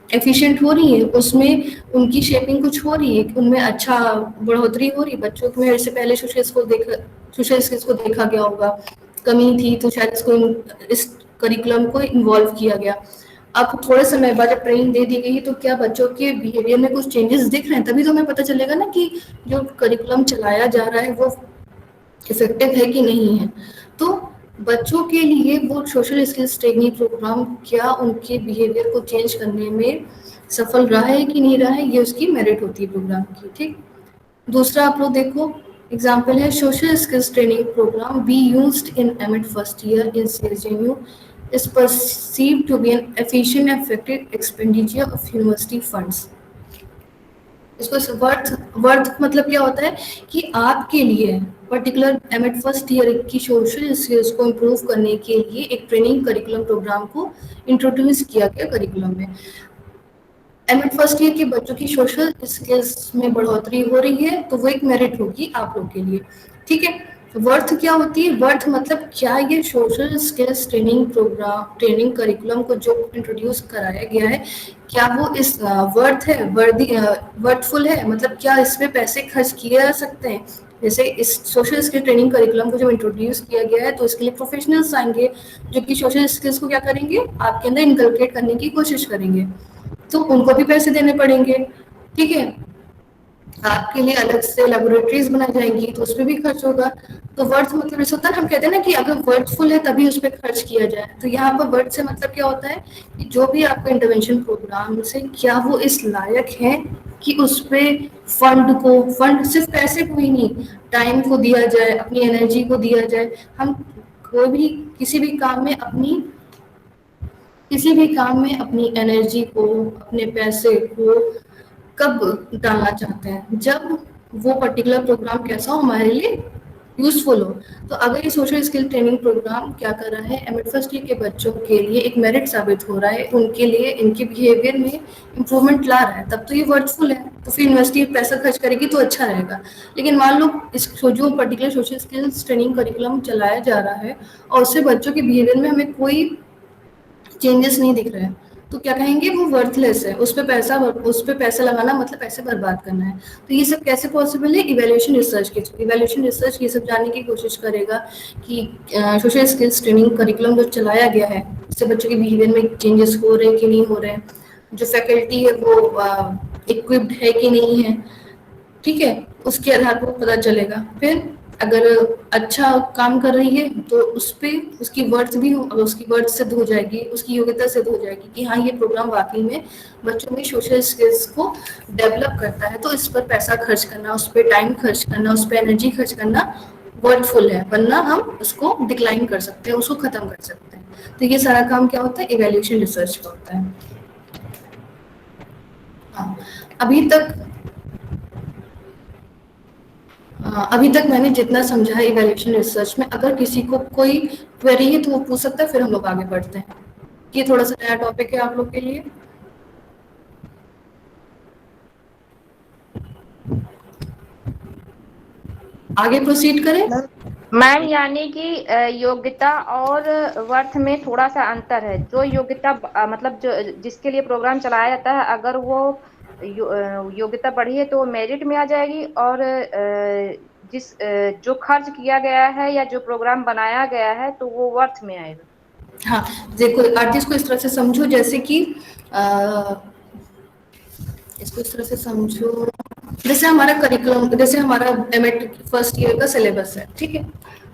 एफिशिएंट हो रही है, उसमें उनकी शेपिंग कुछ हो रही है, उनमें अच्छा बढ़ोतरी हो रही है। बच्चों में इससे पहले सोशल स्किल्स को देखा गया होगा, कमी थी, तो शायद इसको इस करिकुलम को इन्वॉल्व किया गया। अब थोड़े समय बाद जब ट्रेनिंग दे दी गई तो क्या बच्चों के बिहेवियर में कुछ चेंजेस दिख रहे हैं, तभी तो हमें पता चलेगा ना कि जो करिकुलम चलाया जा रहा है वो इफेक्टिव है कि नहीं है। तो बच्चों के लिए वो सोशल स्किल्स ट्रेनिंग प्रोग्राम क्या उनके बिहेवियर को चेंज करने में सफल रहा है कि नहीं रहा है, ये उसकी मेरिट होती है प्रोग्राम की। ठीक, दूसरा आप लोग देखो एग्जाम्पल है social skills training programme be used in MEd first year in CSJMU is perceived to be an efficient and effective expenditure of university funds। इसको वर्थ मतलब क्या होता है कि आपके लिए पर्टिकुलर एमएड फर्स्ट ईयर की सोशल स्किल्स को इम्प्रूव करने के लिए एक ट्रेनिंग करिकुलम प्रोग्राम को इंट्रोड्यूस किया गया करिकुलम में। एमएड फर्स्ट ईयर के बच्चों की सोशल स्किल्स में बढ़ोतरी हो रही है तो वो एक मेरिट होगी आप लोग के लिए। ठीक है, वर्थ क्या होती है, वर्थ मतलब क्या ये सोशल स्किल्स ट्रेनिंग करिकुलम को जो इंट्रोड्यूस कराया गया है क्या वो इस वर्थफुल है, मतलब क्या इसमें पैसे खर्च किए जा सकते हैं। जैसे इस सोशल स्किल ट्रेनिंग करिकुलम को जब इंट्रोड्यूस किया गया है तो इसके लिए प्रोफेशनल्स आएंगे जो कि सोशल स्किल्स को क्या करेंगे, आपके अंदर इनकलकेट करने की कोशिश करेंगे, तो उनको भी पैसे देने पड़ेंगे। ठीक है, आपके लिए अलग से लेबोरेटरीज बनाई जाएंगी तो उस पर भी खर्च होगा। तो वर्थ मतलब ऐसा होता है, हम कहते हैं ना कि अगर वर्थफुल है तभी उस पर खर्च किया जाए। तो यहाँ पर वर्थ से मतलब क्या होता है कि जो भी आपका इंटरवेंशन प्रोग्राम से क्या वो इस लायक है कि उस पर फंड सिर्फ पैसे को ही नहीं, टाइम को दिया जाए, अपनी एनर्जी को दिया जाए। हम कोई भी किसी भी काम में अपनी एनर्जी को, अपने पैसे को कब डालना चाहते हैं, जब वो पर्टिकुलर प्रोग्राम कैसा हो, हमारे लिए यूजफुल हो। तो अगर ये सोशल स्किल ट्रेनिंग प्रोग्राम क्या कर रहा है, एमएड फर्स्ट ईयर के बच्चों के लिए एक मेरिट साबित हो रहा है, उनके लिए इनके बिहेवियर में इंप्रूवमेंट ला रहा है, तब तो ये वर्थफुल है। तो फिर यूनिवर्सिटी पैसा खर्च करेगी तो अच्छा रहेगा। लेकिन मान लो इस जो particular social skills training curriculum चलाया जा रहा है और उससे बच्चों के बिहेवियर में हमें कोई चेंजेस नहीं दिख रहे हैं, तो क्या कहेंगे, वो वर्थलेस है, उस पे पैसा लगाना मतलब पैसे बर्बाद करना है। तो ये सब कैसे पॉसिबल है? इवैल्यूएशन रिसर्च के थ्रू। इवैल्यूएशन रिसर्च ये सब जानने की कोशिश करेगा कि सोशल स्किल्स ट्रेनिंग करिकुलम जो चलाया गया है उससे बच्चों के बिहेवियर में चेंजेस हो रहे हैं कि नहीं हो रहे हैं, जो फैकल्टी है वो इक्विप्ड है कि नहीं है, ठीक है, उसके आधार पर पता चलेगा। फिर अगर अच्छा काम कर रही है तो उस पे उसकी वर्थ भी अगर उसकी वर्थ सिद्ध हो जाएगी, उसकी योग्यता सिद्ध हो जाएगी कि हाँ ये प्रोग्राम वाकई में बच्चों में सोशल स्किल्स को डेवलप करता है, तो इस पर पैसा खर्च करना, उस पर टाइम खर्च करना, उस पर एनर्जी खर्च करना वर्थफुल है, वरना हम उसको डिक्लाइन कर सकते हैं, उसको खत्म कर सकते हैं। तो ये सारा काम क्या होता है? इवैल्यूएशन रिसर्च का होता है। हाँ, अभी तक मैंने जितना समझा है इवैल्यूएशन रिसर्च में, अगर किसी को कोई क्वेरी है तो वो पूछ सकता है, फिर हम लोग आगे बढ़ते हैं। ये थोड़ा सा नया टॉपिक है आप लोग के लिए। आगे प्रोसीड करें। मैम यानी कि योग्यता और वर्थ में थोड़ा सा अंतर है। जो योग्यता मतलब जो जिसके लिए प्रोग्राम चलाया जाता है, अगर वो योग्यता बढ़ी है तो वो मेरिट में आ जाएगी, और जो खर्च किया गया है या जो प्रोग्राम बनाया गया है तो वो वर्थ में आएगा। हाँ, देखो आरती, इसको इस तरह से समझो जैसे कि इसको इस तरह से समझो जैसे हमारा करिकुलम, जैसे हमारा एमएड फर्स्ट ईयर का सिलेबस है, ठीक है।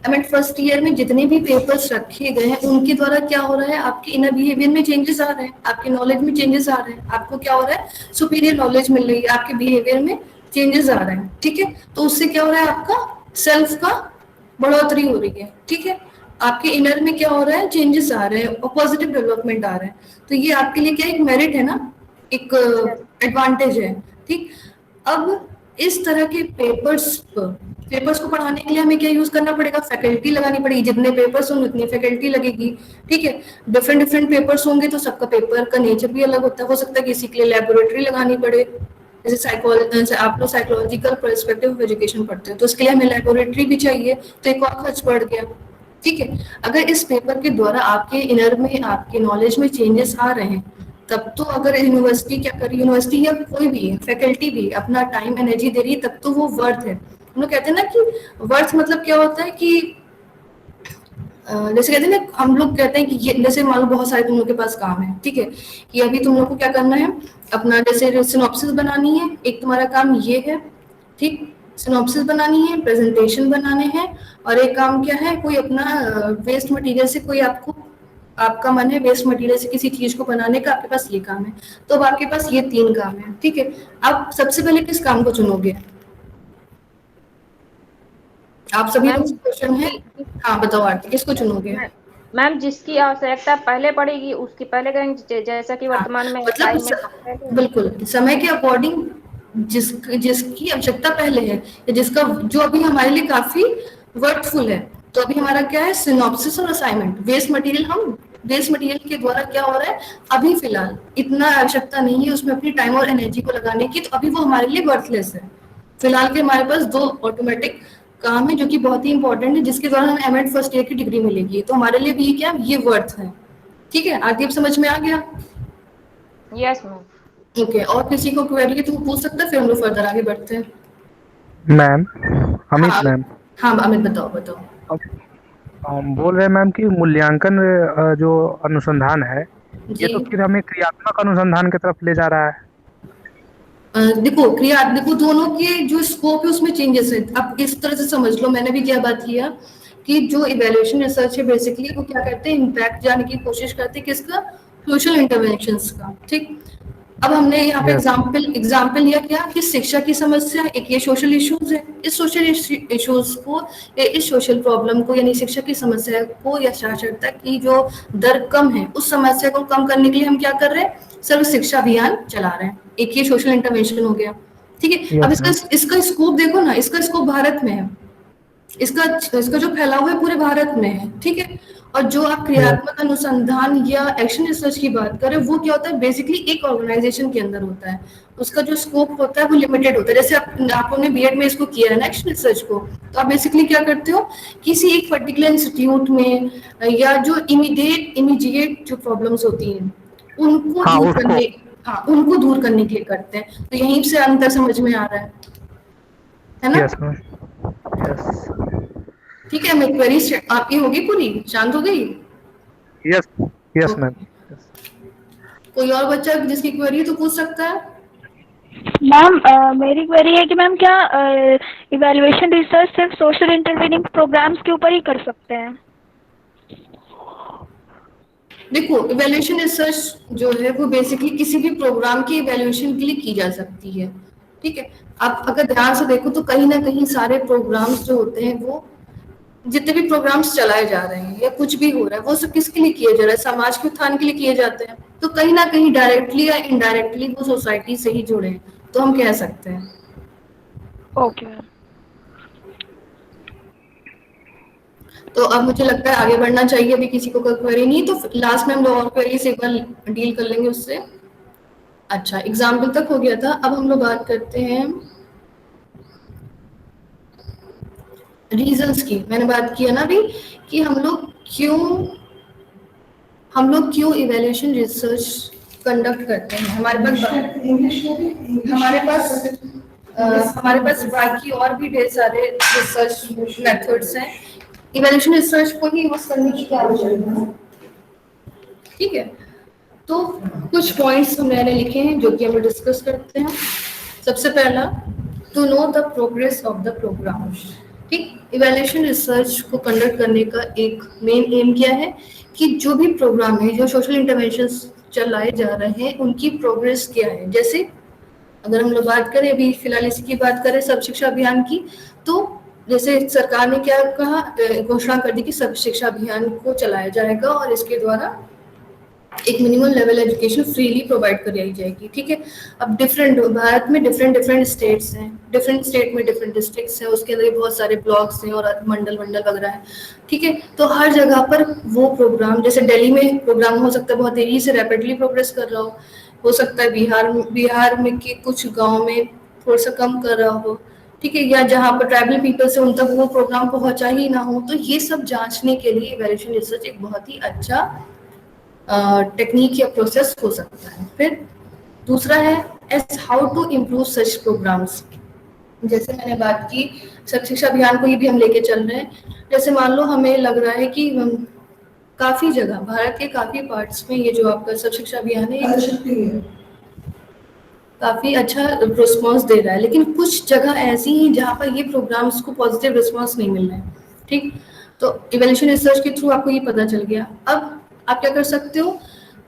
एमएड फर्स्ट ईयर में जितने भी पेपर्स रखे गए हैं उनके द्वारा क्या हो रहा है, आपके इनर बिहेवियर में चेंजेस आ रहे हैं, आपके नॉलेज में चेंजेस आ रहे हैं, आपको क्या हो रहा है, सुपीरियर नॉलेज मिल रही है, आपके बिहेवियर में चेंजेस आ रहे हैं, ठीक है। तो उससे क्या हो रहा है, आपका सेल्फ का बढ़ोतरी हो रही है, ठीक है। आपके इनर में क्या हो रहा है, चेंजेस आ रहे हैं और पॉजिटिव डेवलपमेंट आ रहा है। तो ये आपके लिए क्या एक मेरिट है ना, एक एडवांटेज है, ठीक। अब इस तरह के पेपर्स को पढ़ाने के लिए हमें क्या यूज करना पड़ेगा, फैकल्टी लगानी पड़ेगी। जितने पेपर्स होंगे उतनी फैकल्टी लगेगी, ठीक है। डिफरेंट पेपर्स होंगे तो सबका पेपर का नेचर भी अलग होता है। हो सकता है किसी के लिए लेबोरेटरी लगानी पड़े, जैसे आप लोग साइकोलॉजिकल पर्सपेक्टिव ऑफ एजुकेशन पढ़ते हैं तो उसके लिए हमें लेबोरेटरी भी चाहिए, तो एक और खर्च बढ़ गया, ठीक है। अगर इस पेपर के द्वारा आपके इनर में, आपके नॉलेज में चेंजेस आ रहे हैं, तब तो अगर यूनिवर्सिटी क्या कर रही है, यूनिवर्सिटी या कोई भी फैकल्टी भी अपना टाइम एनर्जी दे रही है, तब तो वो वर्थ है। हम लोग कहते हैं ना कि वर्थ मतलब क्या होता है कि जैसे कहते हैं ना, हम लोग कहते हैं कि ये जैसे मान लो बहुत सारे तुम लोग के पास काम है, ठीक है, कि अभी तुम लोग को क्या करना है, अपना जैसे सिनॉप्सिस बनानी है, एक तुम्हारा काम ये है, ठीक, सिनॉप्सिस बनानी है, प्रेजेंटेशन बनाने हैं, और एक काम क्या है, कोई अपना वेस्ट मटेरियल से कोई आपका मन है वेस्ट मटेरियल से किसी चीज को बनाने का, आपके पास ये काम है। तो अब आपके पास ये 3 काम है, ठीक है। आप सबसे पहले किस काम को चुनोगे? आप सभी लोग क्वेश्चन है, हाँ बताओ आरती, किसको चुनोगे? मैम जिसकी आवश्यकता पहले पड़ेगी उसकी पहले करेंगे, जैसा कि वर्तमान में मतलब बिल्कुल समय के अकॉर्डिंग जिसकी आवश्यकता पहले है, या जिसका जो अभी हमारे लिए काफी वर्थफुल है। तो अभी हमारा क्या है, सिनॉप्सिस और असाइनमेंट। वेस्ट मटेरियल के द्वारा क्या हो रहा है, अभी फिलहाल इतना आवश्यकता नहीं है उसमें अपनी टाइम और एनर्जी को लगाने की, तो अभी वो हमारे लिए वर्थलेस है। फिलहाल के हमारे पास 2 ऑटोमेटिक काम है जो कि बहुत ही इंपॉर्टेंट है, जिसके द्वारा हमें एमएड फर्स्ट ईयर की डिग्री मिलेगी, तो हमारे लिए भी क्या, ये वर्थ है, ठीक है। आगे अब समझ में आ गया? Yes ma'am. ओके, और किसी को क्वेरी है तो वो पूछ सकता है, फिर हम लोग फर्दर आगे बढ़ते हैं। मैम, अमित हाँ, मैम। हाँ अमित बताओ। हम बोल रहे हैं मैम कि मूल्यांकन जो अनुसंधान है, ये तो फिर हमें क्रियात्मक अनुसंधान की तरफ ले जा रहा है। देखो दोनों के जो स्कोप है उसमें चेंजेस है। आप इस तरह से समझ लो, मैंने भी क्या बात किया कि जो इवैल्यूएशन रिसर्च है बेसिकली वो क्या करते हैं, इम्पैक्ट जानने की कोशिश करते हैं, किसका, सोशल इंटरवेंशंस का, ठीक। अब हमने यहाँ पे एग्जाम्पल लिया क्या कि शिक्षा की समस्या, एक ये सोशल इश्यूज है। इस सोशल इश्यूज को, इस सोशल प्रॉब्लम को, यानी शिक्षा की समस्या को या साक्षरता की जो दर कम है उस समस्या को कम करने के लिए हम क्या कर रहे हैं, सर्व शिक्षा अभियान चला रहे हैं। एक ये सोशल इंटरवेंशन हो गया, ठीक है। अब इसका स्कोप देखो ना, इसका स्कोप भारत में है, इसका इसका जो फैलाव है पूरे भारत में है, ठीक है। और जो आप क्रियात्मक अनुसंधान या एक्शन रिसर्च की बात करें, वो क्या होता है, बेसिकली एक ऑर्गेनाइजेशन के अंदर होता है, उसका जो स्कोप होता है वो लिमिटेड होता है। जैसे आप लोगों ने बीएड में इसको किया है ना, एक्शन रिसर्च को, तो आप बेसिकली क्या करते हो, किसी एक पर्टिकुलर इंस्टीट्यूट में या जो इमीडिएट जो प्रॉब्लम्स होती हैं उनको उनको दूर करने के लिए करते हैं। तो यहीं से अंतर समझ में आ रहा है ना? यस मैम, यस ठीक है, मैं क्वेरी आपकी होगी पूरी, शांत हो गई? Yes yes ma'am. कोई और बच्चा जिसकी क्वेरी है तो पूछ सकता है। मैम मेरी क्वेरी है कि मैम क्या इवैल्यूएशन रिसर्च सिर्फ सोशल इंटरवेनिंग प्रोग्राम्स के ऊपर ही कर सकते हैं? देखो, इवैल्यूएशन रिसर्च जो है वो बेसिकली किसी भी प्रोग्राम की इवैल्यूएशन के लिए की जा सकती है, ठीक है। आप अगर ध्यान से देखो तो कहीं ना कहीं सारे प्रोग्राम्स जो होते हैं, वो जितने भी प्रोग्राम्स चलाए जा रहे हैं या कुछ भी हो रहा है, वो सब किसके लिए किया जा रहा है, समाज के उत्थान के लिए किए जाते हैं। तो कहीं ना कहीं डायरेक्टली या इनडायरेक्टली वो सोसाइटी से ही जुड़े हैं, तो हम कह सकते हैं। ओके। तो अब मुझे लगता है आगे बढ़ना चाहिए, अभी किसी को कोई क्वेरी नहीं, तो लास्ट में हम लोग और क्वेरी से एक बार डील कर लेंगे उससे। अच्छा, एग्जाम्पल तक हो गया था, अब हम लोग बात करते हैं रीजंस की। मैंने बात किया ना अभी कि हम लोग इवैल्यूएशन रिसर्च कंडक्ट करते हैं। हमारे पास बाकी और भी ढेर सारे रिसर्च मेथड्स हैं, इवैल्यूएशन रिसर्च को ही यूज करने की क्या आवश्यकता है, ठीक है। तो कुछ पॉइंट्स मैंने लिखे हैं जो कि हम डिस्कस करते हैं। सबसे पहला, to know the progress of the programme, ठीक। इवैल्यूएशन रिसर्च को कंडक्ट करने का एक मेन एम क्या है कि जो भी प्रोग्राम है, जो सोशल इंटरवेंशंस चलाए जा रहे हैं, उनकी प्रोग्रेस क्या है। जैसे अगर हम लोग बात करें, अभी फिलहाल इसी की बात करें, सब शिक्षा अभियान की, तो जैसे सरकार ने क्या कहा, घोषणा कर दी कि सब शिक्षा अभियान को चलाया जाएगा और इसके द्वारा एक minimum level education freely provide कराई जाएगी, ठीक है। अब भारत में डिफरेंट स्टेट्स हैं, डिफरेंट स्टेट में डिफरेंट डिस्ट्रिक्ट्स हैं, उसके अंदर बहुत सारे ब्लॉक्स हैं और मंडल वगैरह है, ठीक है। तो हर जगह पर वो प्रोग्राम, जैसे दिल्ली में प्रोग्राम हो सकता है बहुत तेजी से रैपिडली प्रोग्रेस कर रहा हो सकता है बिहार में के कुछ गाँव में थोड़ा सा कम कर रहा हो, ठीक है, या जहाँ पर ट्राइबल पीपल्स है उन तक वो प्रोग्राम पहुंचा ही ना हो। तो ये सब जांचने के लिए इवैल्यूएशन रिसर्च एक बहुत ही अच्छा टेक्निक या प्रोसेस हो सकता है। फिर दूसरा है as how to improve such programmes. जैसे मैंने बात की, सब शिक्षा अभियान को ही भी हम लेके चल रहे हैं। जैसे मान लो हमें लग रहा है कि काफी जगह, भारत के काफी पार्ट्स में ये जो आपका सब शिक्षा अभियान है काफी अच्छा रिस्पॉन्स दे रहा है, लेकिन कुछ जगह ऐसी हैं जहाँ पर ये प्रोग्राम्स को पॉजिटिव रिस्पॉन्स नहीं मिल रहा है, ठीक। तो इवैल्यूएशन रिसर्च के थ्रू आपको ये पता चल गया। अब आप क्या कर सकते हो,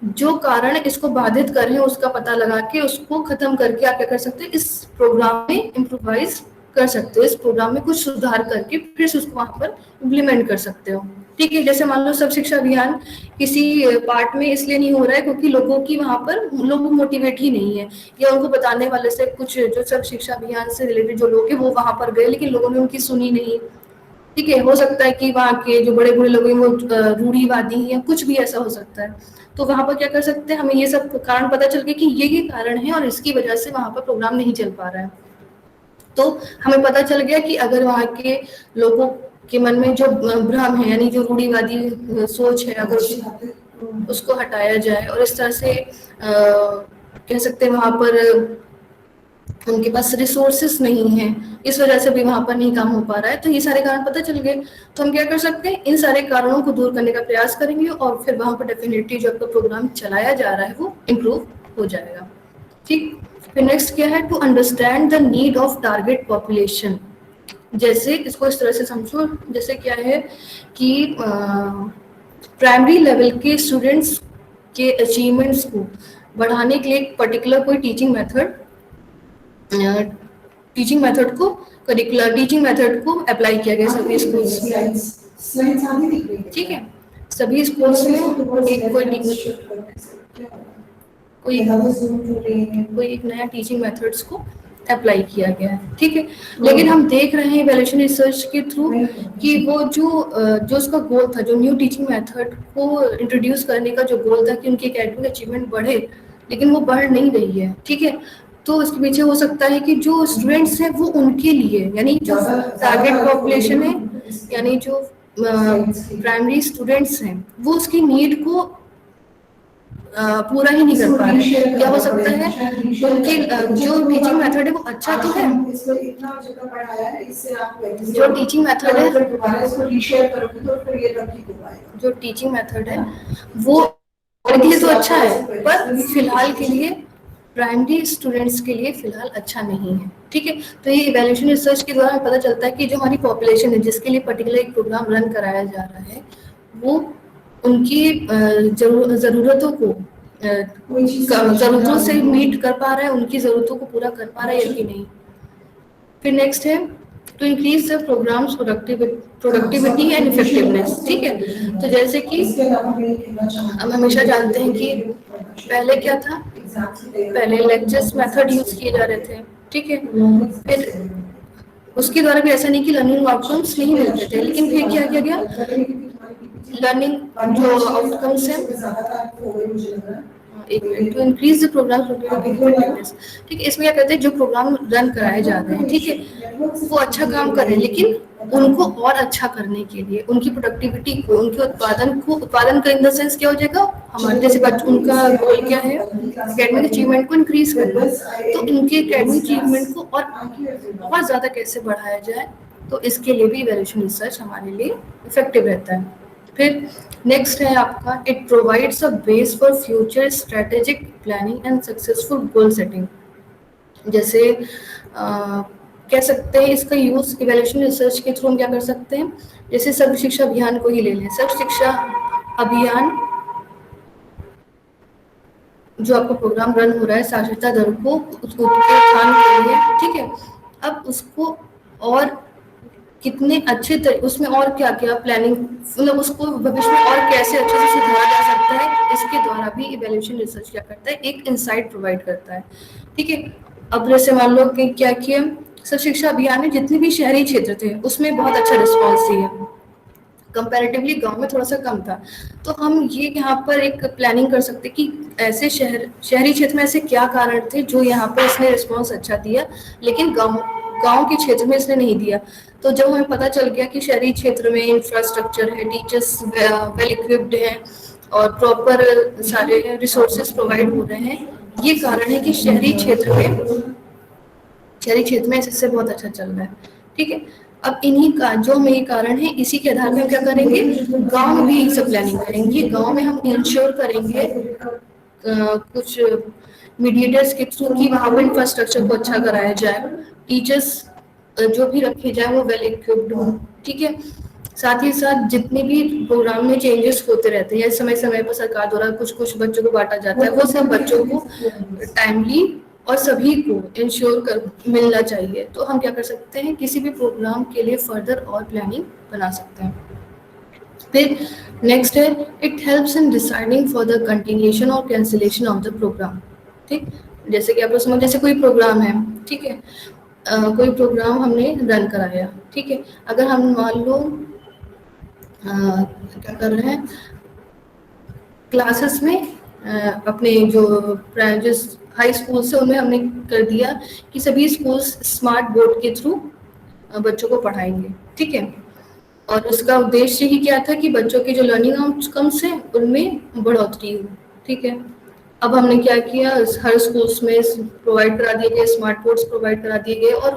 जो कारण इसको बाधित कर रहे हैं उसका पता लगा के उसको खत्म करके आप क्या कर सकते हैं, इस प्रोग्राम में इम्प्रोवाइज कर सकते हो, इस प्रोग्राम में कुछ सुधार करके फिर से उसको वहां पर इम्प्लीमेंट कर सकते हो, ठीक है। जैसे मान लो सब शिक्षा अभियान किसी पार्ट में इसलिए नहीं हो रहा है क्योंकि लोगों की वहां पर लोग मोटिवेट ही नहीं है, या उनको बताने वाले से कुछ जो सब शिक्षा अभियान से रिलेटेड जो लोग हैं वो वहां पर गए लेकिन लोगों ने उनकी सुनी नहीं, ठीक है। हो सकता है कि वहाँ के जो बड़े बूढ़े लोग हैं वो रूढ़िवादी हैं, कुछ भी ऐसा हो सकता है। तो वहां पर क्या कर सकते हैं, हमें ये सब कारण पता चल गया कि ये कारण है और इसकी वजह से वहां पर प्रोग्राम नहीं चल पा रहा है। तो हमें पता चल गया कि अगर वहाँ के लोगों के मन में जो भ्रम है, यानी जो रूढ़िवादी सोच है, अगर उसको हटाया जाए और इस तरह से कह सकते हैं वहां पर उनके पास रिसोर्सेस नहीं है, इस वजह से भी वहां पर नहीं काम हो पा रहा है, तो ये सारे कारण पता चल गए। तो हम क्या कर सकते हैं, इन सारे कारणों को दूर करने का प्रयास करेंगे और फिर वहां पर डेफिनेटली जो आपका प्रोग्राम चलाया जा रहा है वो इम्प्रूव हो जाएगा, ठीक। फिर नेक्स्ट क्या है, to understand the need of target population. जैसे इसको इस तरह से समझो, जैसे क्या है कि प्राइमरी लेवल के स्टूडेंट्स के अचीवमेंट्स को बढ़ाने के लिए एक पर्टिकुलर कोई टीचिंग मेथड को करिकुलर टीचिंग मेथड को अप्लाई किया गया सभी स्कूल्स में, ठीक है। सभी स्कूल्स में कोई एक नया टीचिंग मेथड्स को अप्लाई किया गया है, ठीक है। लेकिन हम देख रहे हैं इवैल्यूएशन रिसर्च के थ्रू कि वो जो उसका गोल था, जो न्यू टीचिंग मेथड को इंट्रोड्यूस करने का जो गोल था कि उनकी एकेडमिक अचीवमेंट बढ़े, लेकिन वो बढ़ नहीं रही है, ठीक है। तो उसके पीछे हो सकता है कि जो स्टूडेंट्स हैं वो उनके लिए, यानी जो टारगेट पॉपुलेशन है, यानी जो प्राइमरी स्टूडेंट्स हैं, वो उसकी नीड को पूरा ही नहीं कर पा रहे। क्या हो सकता है उनके जो टीचिंग मेथड है वो अच्छा तो है, जो टीचिंग मेथड है वो उनके लिए तो अच्छा है, पर फिलहाल के लिए प्राइमरी स्टूडेंट्स के लिए फिलहाल अच्छा नहीं है, ठीक है। तो ये इवैल्यूएशन रिसर्च के द्वारा पता चलता है कि जो हमारी पॉपुलेशन है जिसके लिए पर्टिकुलर एक प्रोग्राम रन कराया जा रहा है, वो उनकी ज़रूरतों को ज़रूरतों से मीट कर पा रहा है, उनकी ज़रूरतों को पूरा कर पा रहा है या कि नहीं। फिर नेक्स्ट है to increase the programme's productivity and effectiveness, ठीक है। तो जैसे कि हम हमेशा जानते हैं कि पहले क्या था, पहले लेक्चर्स मेथड यूज किए जा रहे थे, ठीक है। फिर उसके द्वारा भी ऐसा नहीं कि लर्निंग आउटकम्स नहीं मिलते थे, लेकिन फिर क्या किया गया, लर्निंग जो आउटकम्स हैं to increase the programme productivity, ठीक है। इसमें क्या करते हैं, जो प्रोग्राम रन कराए जा रहे हैं, ठीक है, वो अच्छा काम कर रहे हैं, लेकिन उनको और अच्छा करने के लिए उनकी प्रोडक्टिविटी को, उनके उत्पादन का इन द सेंस क्या हो जाएगा, हमारे जैसे बच्चों उनका गोल क्या है, एकेडमिक अचीवमेंट को इंक्रीज करना, तो इनके एकेडमिक अचीवमेंट को और ज़्यादा कैसे बढ़ाया जाए, तो इसके लिए भी इवैल्यूएशन रिसर्च हमारे लिए इफेक्टिव रहता है। फिर नेक्स्ट है आपका, it provides a base for future strategic planning and successful goal setting. जैसे कह सकते हैं इसका यूज इवैल्यूएशन रिसर्च के थ्रू हम क्या कर सकते हैं, जैसे सर्व शिक्षा अभियान को ही ले लें। सर्व शिक्षा अभियान जो आपका प्रोग्राम रन हो रहा है साक्षरता दर को उत्थान के लिए, ठीक है। अब उसको और कितने अच्छे उसमें और क्या क्या प्लानिंग, मतलब उसको भविष्य में और कैसे अच्छे से सुधारा जा सकता है, इसके द्वारा भी इवैल्यूएशन रिसर्च क्या करता है, एक इंसाइट प्रोवाइड करता है, ठीक है। अब जैसे मान लो कि क्या किया, सर्व शिक्षा अभियान में जितने भी शहरी क्षेत्र थे उसमें बहुत अच्छा रिस्पॉन्स दिया, कंपैरेटिवली गांव में थोड़ा सा कम था। तो हम ये यहाँ पर एक प्लानिंग कर सकते कि ऐसे शहरी क्षेत्र में ऐसे क्या कारण थे जो यहाँ पर इसने रिस्पॉन्स अच्छा दिया, लेकिन गांव के क्षेत्र में इसने नहीं दिया। तो जब हमें पता चल गया कि शहरी क्षेत्र में इंफ्रास्ट्रक्चर है, टीचर्स वेल इक्विप्ड हैं और प्रॉपर सारे रिसोर्सेज प्रोवाइड हो रहे हैं, ये कारण है कि शहरी क्षेत्र में इससे बहुत अच्छा चल रहा है, ठीक है। अब इन्हीं का जो हमें ये कारण है, इसी के आधार पर हम क्या करेंगे, गांव में भी सब प्लानिंग करेंगे। गांव में हम इंश्योर करेंगे कुछ मीडिएटर्स के थ्रू कि वहाँ पर इंफ्रास्ट्रक्चर को अच्छा कराया जाए, टीचर्स जो भी रखे जाए वो वेल इक्विप्ड हो, ठीक है। साथ ही साथ जितने भी प्रोग्राम में चेंजेस होते रहते हैं या समय समय पर सरकार द्वारा कुछ बच्चों को बांटा जाता है, वो सब बच्चों को टाइमली और सभी को इंश्योर कर मिलना चाहिए। तो हम क्या कर सकते हैं, किसी भी प्रोग्राम के लिए फर्दर और प्लानिंग बना सकते हैं। फिर नेक्स्ट है, it helps in deciding for the continuation और कैंसिलेशन ऑफ द प्रोग्राम, ठीक। जैसे कि आप लोग समझ, जैसे कोई प्रोग्राम है, ठीक है, कोई प्रोग्राम हमने रन कराया, ठीक है। अगर हम मान लो क्या कर रहे हैं, क्लासेस में अपने जो हाई स्कूल से उनमें हमने कर दिया कि सभी स्कूल्स स्मार्ट बोर्ड के थ्रू बच्चों को पढ़ाएंगे, ठीक है। और उसका उद्देश्य ही क्या था कि बच्चों के जो लर्निंग आउटकम्स हैं उनमें बढ़ोतरी हो, ठीक है। अब हमने क्या किया, हर स्कूल्स में प्रोवाइड करा दिए गए स्मार्ट बोर्ड्स प्रोवाइड करा दिए गए और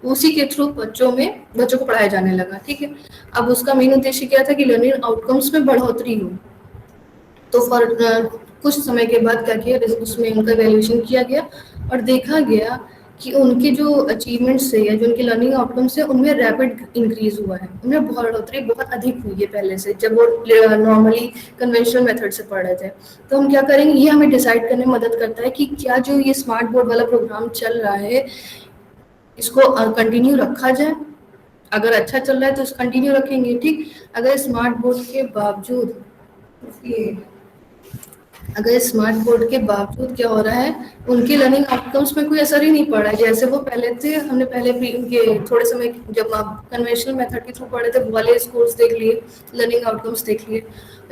उसी के थ्रू बच्चों को पढ़ाया जाने लगा, ठीक है। अब उसका मेन उद्देश्य क्या था कि लर्निंग आउटकम्स में बढ़ोतरी हो। तो कुछ समय के बाद क्या किया, उसमें उनका इवैल्यूएशन किया गया और देखा गया कि उनके जो अचीवमेंट्स है या जो उनके लर्निंग आउटकम्स है उनमें रैपिड इंक्रीज हुआ है, उनमें बढ़ोतरी बहुत अधिक हुई है पहले से, जब वो नॉर्मली कन्वेंशनल मेथड से पढ़ रहे थे। तो हम क्या करेंगे, ये हमें डिसाइड करने में मदद करता है कि क्या जो ये स्मार्ट बोर्ड वाला प्रोग्राम चल रहा है इसको कंटिन्यू रखा जाए। अगर अच्छा चल रहा है तो कंटिन्यू रखेंगे, ठीक। अगर स्मार्ट बोर्ड के बावजूद अगर स्मार्ट बोर्ड के बावजूद क्या हो रहा है, उनके लर्निंग आउटकम्स में कोई असर ही नहीं पड़ा है। जैसे वो पहले थे, हमने पहले भी उनके थोड़े समय जब आप कन्वेंशनल मेथड के थ्रू पढ़े थे, वो वाले स्कोर्स देख लिए, लर्निंग आउटकम्स देख लिए।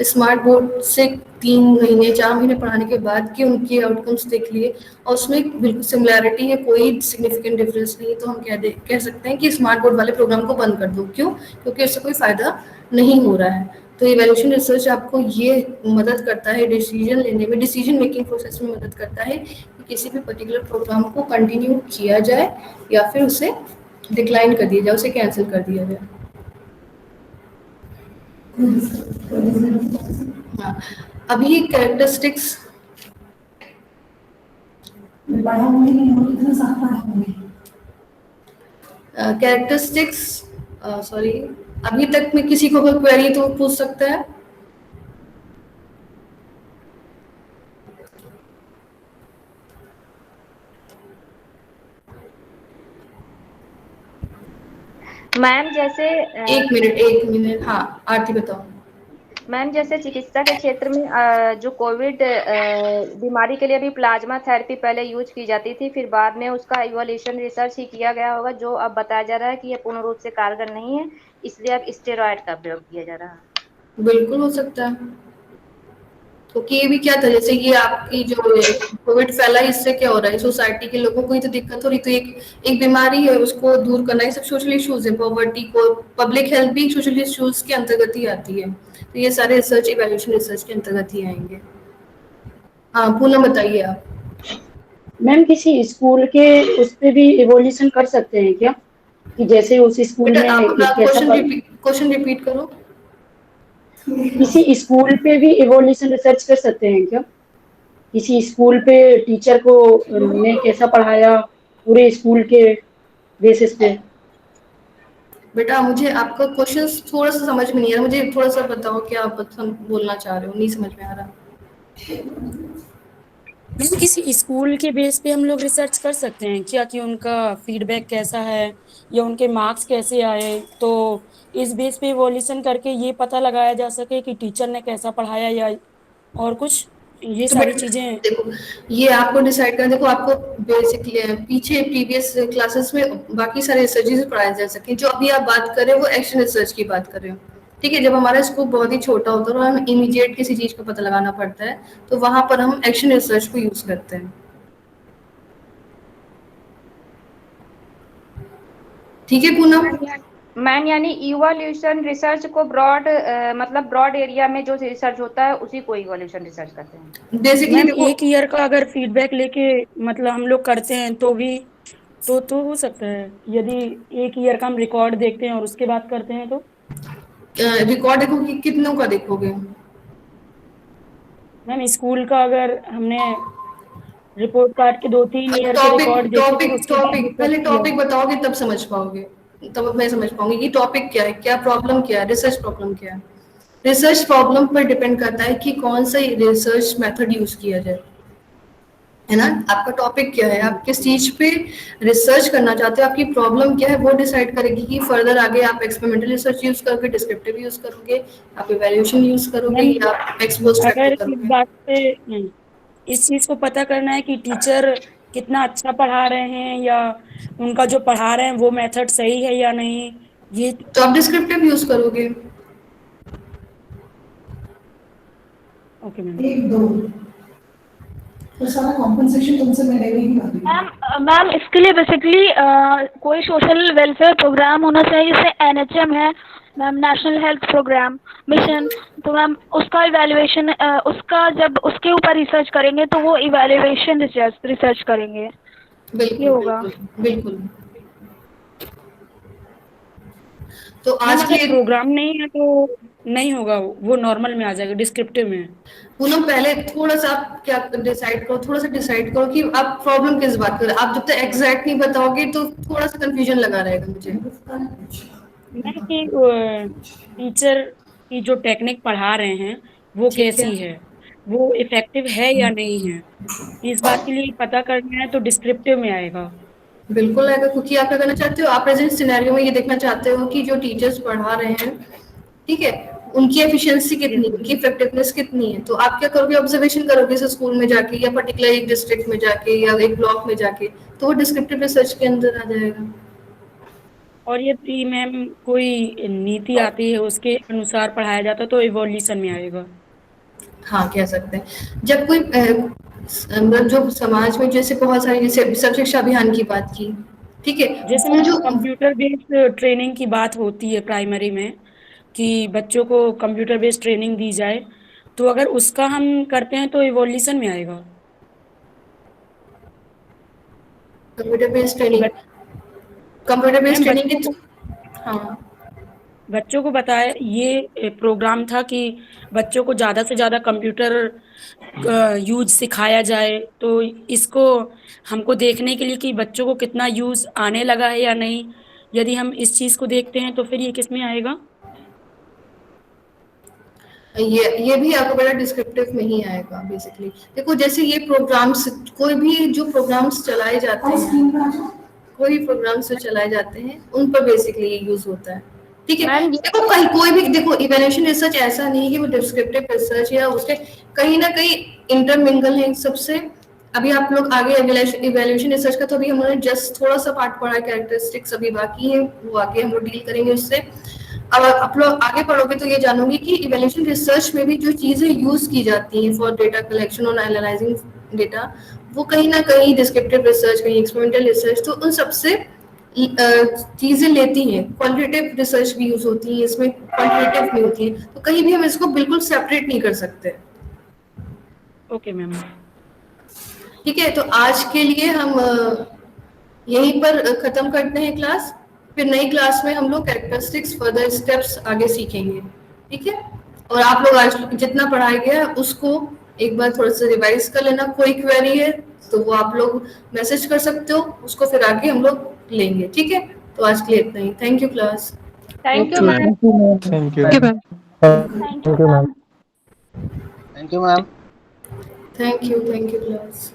स्मार्ट बोर्ड से 3 महीने 4 महीने पढ़ाने के बाद के उनके आउटकम्स देख लिए, और उसमें बिल्कुल सिमिलैरिटी है, कोई सिग्निफिकेंट डिफरेंस नहीं है। तो हम कह सकते हैं कि स्मार्ट बोर्ड वाले प्रोग्राम को बंद कर दो। क्यों? क्योंकि उससे कोई फ़ायदा नहीं हो रहा है। तो इवैल्यूएशन रिसर्च आपको ये मदद करता है डिसीजन लेने में, डिसीजन मेकिंग प्रोसेस में मदद करता है कि किसी भी पर्टिकुलर प्रोग्राम को कंटिन्यू किया जाए या फिर उसे डिक्लाइन कर दिया जाए, उसे कैंसिल कर दिया जाए। हाँ, अभी कैरेक्टरिस्टिक्स कैरेक्टरिस्टिक्स सॉरी, अभी तक में किसी को कोई क्वेरी तो पूछ सकता है? मैम जैसे एक मिनट, हाँ आरती बताओ। मैम जैसे चिकित्सा के क्षेत्र में जो कोविड बीमारी के लिए भी प्लाज्मा थेरेपी पहले यूज की जाती थी, फिर बाद में उसका इवोल्यूशन रिसर्च ही किया गया होगा, जो अब बताया जा रहा है कि यह पूर्ण रूप से कारगर नहीं है, इसलिए अब स्टेरॉयड का प्रयोग किया जा रहा है। बिल्कुल हो सकता है, क्योंकि ये भी क्या था, जैसे ये आपकी जो कोविड फैला, इससे क्या हो रहा है, सोसाइटी के लोगों को ही तो दिक्कत हो रही। तो एक बीमारी है, उसको दूर करना, ये सब सोशल इश्यूज है। पॉवर्टी को, पब्लिक हेल्थ भी सोशल इश्यूज के अंतर्गत ही आती है। तो ये सारे रिसर्च इवैल्यूएशन रिसर्च के अंतर्गत ही आएंगे। हाँ पूनम बताइए आप। मैम किसी स्कूल के उस पे भी इवोल्यूशन कर सकते हैं क्या, कि जैसे उस स्कूल बेटा आप में अपना कैसा क्वेश्चन रिपीट करो। किसी स्कूल पे भी इवोल्यूशन रिसर्च कर सकते हैं क्या? किसी स्कूल पे टीचर को ने कैसा पढ़ाया पूरे स्कूल के बेसिस पे। बेटा मुझे आपका क्वेश्चन थोड़ा सा समझ में नहीं आ रहा, मुझे थोड़ा सा बताओ क्या आप बोलना चाह रहे हो, नहीं समझ में आ रहा। मैम किसी स्कूल के बेस पे हम लोग रिसर्च कर सकते हैं क्या, कि उनका फीडबैक कैसा है या उनके मार्क्स कैसे आए, तो इस बेस पे इवोल्यूशन करके ये पता लगाया जा सके कि टीचर ने कैसा पढ़ाया या और कुछ, ये तो सारी चीजें। देखो, ये आपको डिसाइड करना, देखो आपको बेसिकली पीछे प्रीवियस क्लासेस में बाकी सारे रिसर्चेस पढ़ाए जा सके। जो अभी आप बात कर रहे हो वो एक्शन रिसर्च की बात कर रहे हो, ठीक है। जब हमारा स्कोप बहुत ही छोटा होता है और हमें इमीडिएट किसी चीज का पता लगाना पड़ता है, तो वहां पर हम एक्शन रिसर्च को यूज करते हैं, ठीक है पूनम। मैम यानी इवोल्यूशन रिसर्च को ब्रॉड मतलब ब्रॉड एरिया में जो रिसर्च होता है उसी को इवोल्यूशन रिसर्च करते हैं। बेसिकली मैम एक ईयर का अगर फीडबैक लेके मतलब हम लोग करते हैं तो भी तो हो सकता है, यदि एक ईयर का हम रिकॉर्ड देखते हैं और उसके बाद करते हैं तो। रिकॉर्ड देखोगे, कितनों का देखोगे? मैम स्कूल का अगर हमने रिपोर्ट कार्ड के 2-3 ईयर के रिकॉर्ड देखे फिर उसके बाद पहले research टॉपिक किया। बताओगे तब समझ पाओगे, तब मैं समझ पाऊंगी कि टॉपिक क्या है, क्या प्रॉब्लम क्या है, रिसर्च प्रॉब्लम क्या है। रिसर्च प्रॉब्लम पर डिपेंड करता है कि कौन सा रिसर्च मेथड यूज किया जाए, है ना। आपका टॉपिक क्या है, आप किस चीज पे रिसर्च करना चाहते हो, आपकी प्रॉब्लम क्या है, वो डिसाइड करेगी कि फर्दर आगे आप एक्सपेरिमेंटल रिसर्च यूज करोगे, डिस्क्रिप्टिव यूज करोगे, आप इवैल्यूएशन यूज करोगे, या आप एक्स पोस्ट अगर फैक्टर इस करोगे। बात पे इस चीज को पता करना है कि टीचर कितना अच्छा पढ़ा रहे हैं या उनका जो पढ़ा रहे हैं वो मेथड सही है या नहीं, ये तो आप डिस्क्रिप्टिव यूज करोगे। Okay ma'am. एक दो तो सारा कॉम्पनसेशन तुमसे मैं ले नहीं पाती। मैम इसके लिए बेसिकली कोई सोशल वेलफेयर प्रोग्राम होना चाहिए, जैसे एनएचएम है ma'am, national health programme mission. तो मैम उसका इवैल्यूएशन उसका जब उसके ऊपर रिसर्च करेंगे तो वो इवैल्यूएशन रिसर्च करेंगे, ये होगा। बिल्कुल। तो आज के प्रोग्राम नहीं है तो नहीं होगा, वो नॉर्मल में आ जाएगा, डिस्क्रिप्टिव में। पूनम पहले थोड़ा सा आप क्या डिसाइड करो, थोड़ा सा डिसाइड करो कि आप प्रॉब्लम किस बात कर रहे हो। आप जब तक एग्जैक्ट नहीं बताओगे तो थोड़ा सा कंफ्यूजन लगा रहेगा मुझे। मैं कि टीचर की जो टेक्निक पढ़ा रहे हैं वो कैसी है, वो इफेक्टिव है या नहीं है, इस बात के लिए पता करना है तो डिस्क्रिप्टिव में आएगा। बिल्कुल आएगा, क्योंकि आप क्या करना चाहते हो, आप प्रेजेंट सिनेरियो में ये देखना चाहते हो कि जो टीचर्स पढ़ा रहे हैं, ठीक है, उनकी एफिशिएंसी कितनी है, उनकी इफेक्टिवनेस कितनी है। तो आप क्या करोगे, ऑब्जर्वेशन करोगे इस स्कूल में जाके या पर्टिकुलर एक डिस्ट्रिक्ट में जाके या एक ब्लॉक में जाके, तो वो डिस्क्रिप्टिव रिसर्च के अंदर आ जाएगा। और यदि मैम कोई नीति आती है उसके अनुसार पढ़ाया जाता तो इवोल्यूशन में आएगा। हाँ, कह सकते हैं। जब कोई मतलब जो समाज में जैसे बहुत सारी, जैसे सर्व शिक्षा अभियान की बात की, ठीक है, जैसे वो मैम जो कंप्यूटर बेस्ड ट्रेनिंग की बात होती है प्राइमरी में कि बच्चों को कंप्यूटर बेस्ड ट्रेनिंग दी जाए, तो अगर उसका हम करते हैं तो इवोल्यूशन में आएगा। Computer based training, computer based training की, हाँ, बच्चों को बताया, ये प्रोग्राम था कि बच्चों को ज़्यादा से ज़्यादा कंप्यूटर यूज सिखाया जाए। तो इसको हमको देखने के लिए कि बच्चों को कितना यूज आने लगा है या नहीं, यदि हम इस चीज़ को देखते हैं तो फिर ये किस में आएगा? ये भी आपको बड़ा डिस्क्रिप्टिव में ही आएगा बेसिकली। देखो जैसे ये प्रोग्राम्स, कोई भी जो प्रोग्राम्स चलाए जाते हैं, कोई भी प्रोग्राम्स जो चलाए जाते हैं उन पर बेसिकली ये यूज होता है, ठीक है। देखो कहीं कोई भी, देखो इवैल्यूएशन रिसर्च ऐसा नहीं है कि वो डिस्क्रिप्टिव रिसर्च या उसके कहीं ना कहीं इंटरमिंगल है सबसे। अभी आप लोग आगे इवैल्यूएशन रिसर्च का तो अभी हमने जस्ट थोड़ा सा पार्ट पढ़ा, कैरेक्टरिस्टिक्स अभी बाकी है, वो आगे हम लोग डील करेंगे उससे। अब आप लोग आगे पढ़ोगे तो ये जानोगे कि इवैल्यूएशन रिसर्च में भी जो चीजें यूज की जाती हैं फॉर डेटा कलेक्शन और एनालाइजिंग डेटा, वो कहीं ना कहीं डिस्क्रिप्टिव रिसर्च, कहीं एक्सपेरिमेंटल रिसर्च, तो उन सबसे चीजें लेती हैं। क्वालिटेटिव रिसर्च भी यूज होती है इसमें, क्वांटिटेटिव भी होती है, तो कहीं भी हम इसको बिल्कुल सेपरेट नहीं कर सकते। ओके मैम, ठीक है, तो आज के लिए हम यहीं पर खत्म करते हैं क्लास। फिर नई क्लास में हम लोग कैरेक्टरिस्टिक्स फर्दर स्टेप्स आगे सीखेंगे, ठीक है। और आप लोग आज जितना पढ़ाया गया है उसको एक बार थोड़ा सा रिवाइज कर लेना। कोई क्वेरी है तो वो आप लोग मैसेज कर सकते हो, उसको फिर आगे हम लोग लेंगे, ठीक है। तो आज के लिए इतना ही। Thank you class. Thank you ma'am. Thank you thank you ma'am. Thank you ma'am. Thank you class.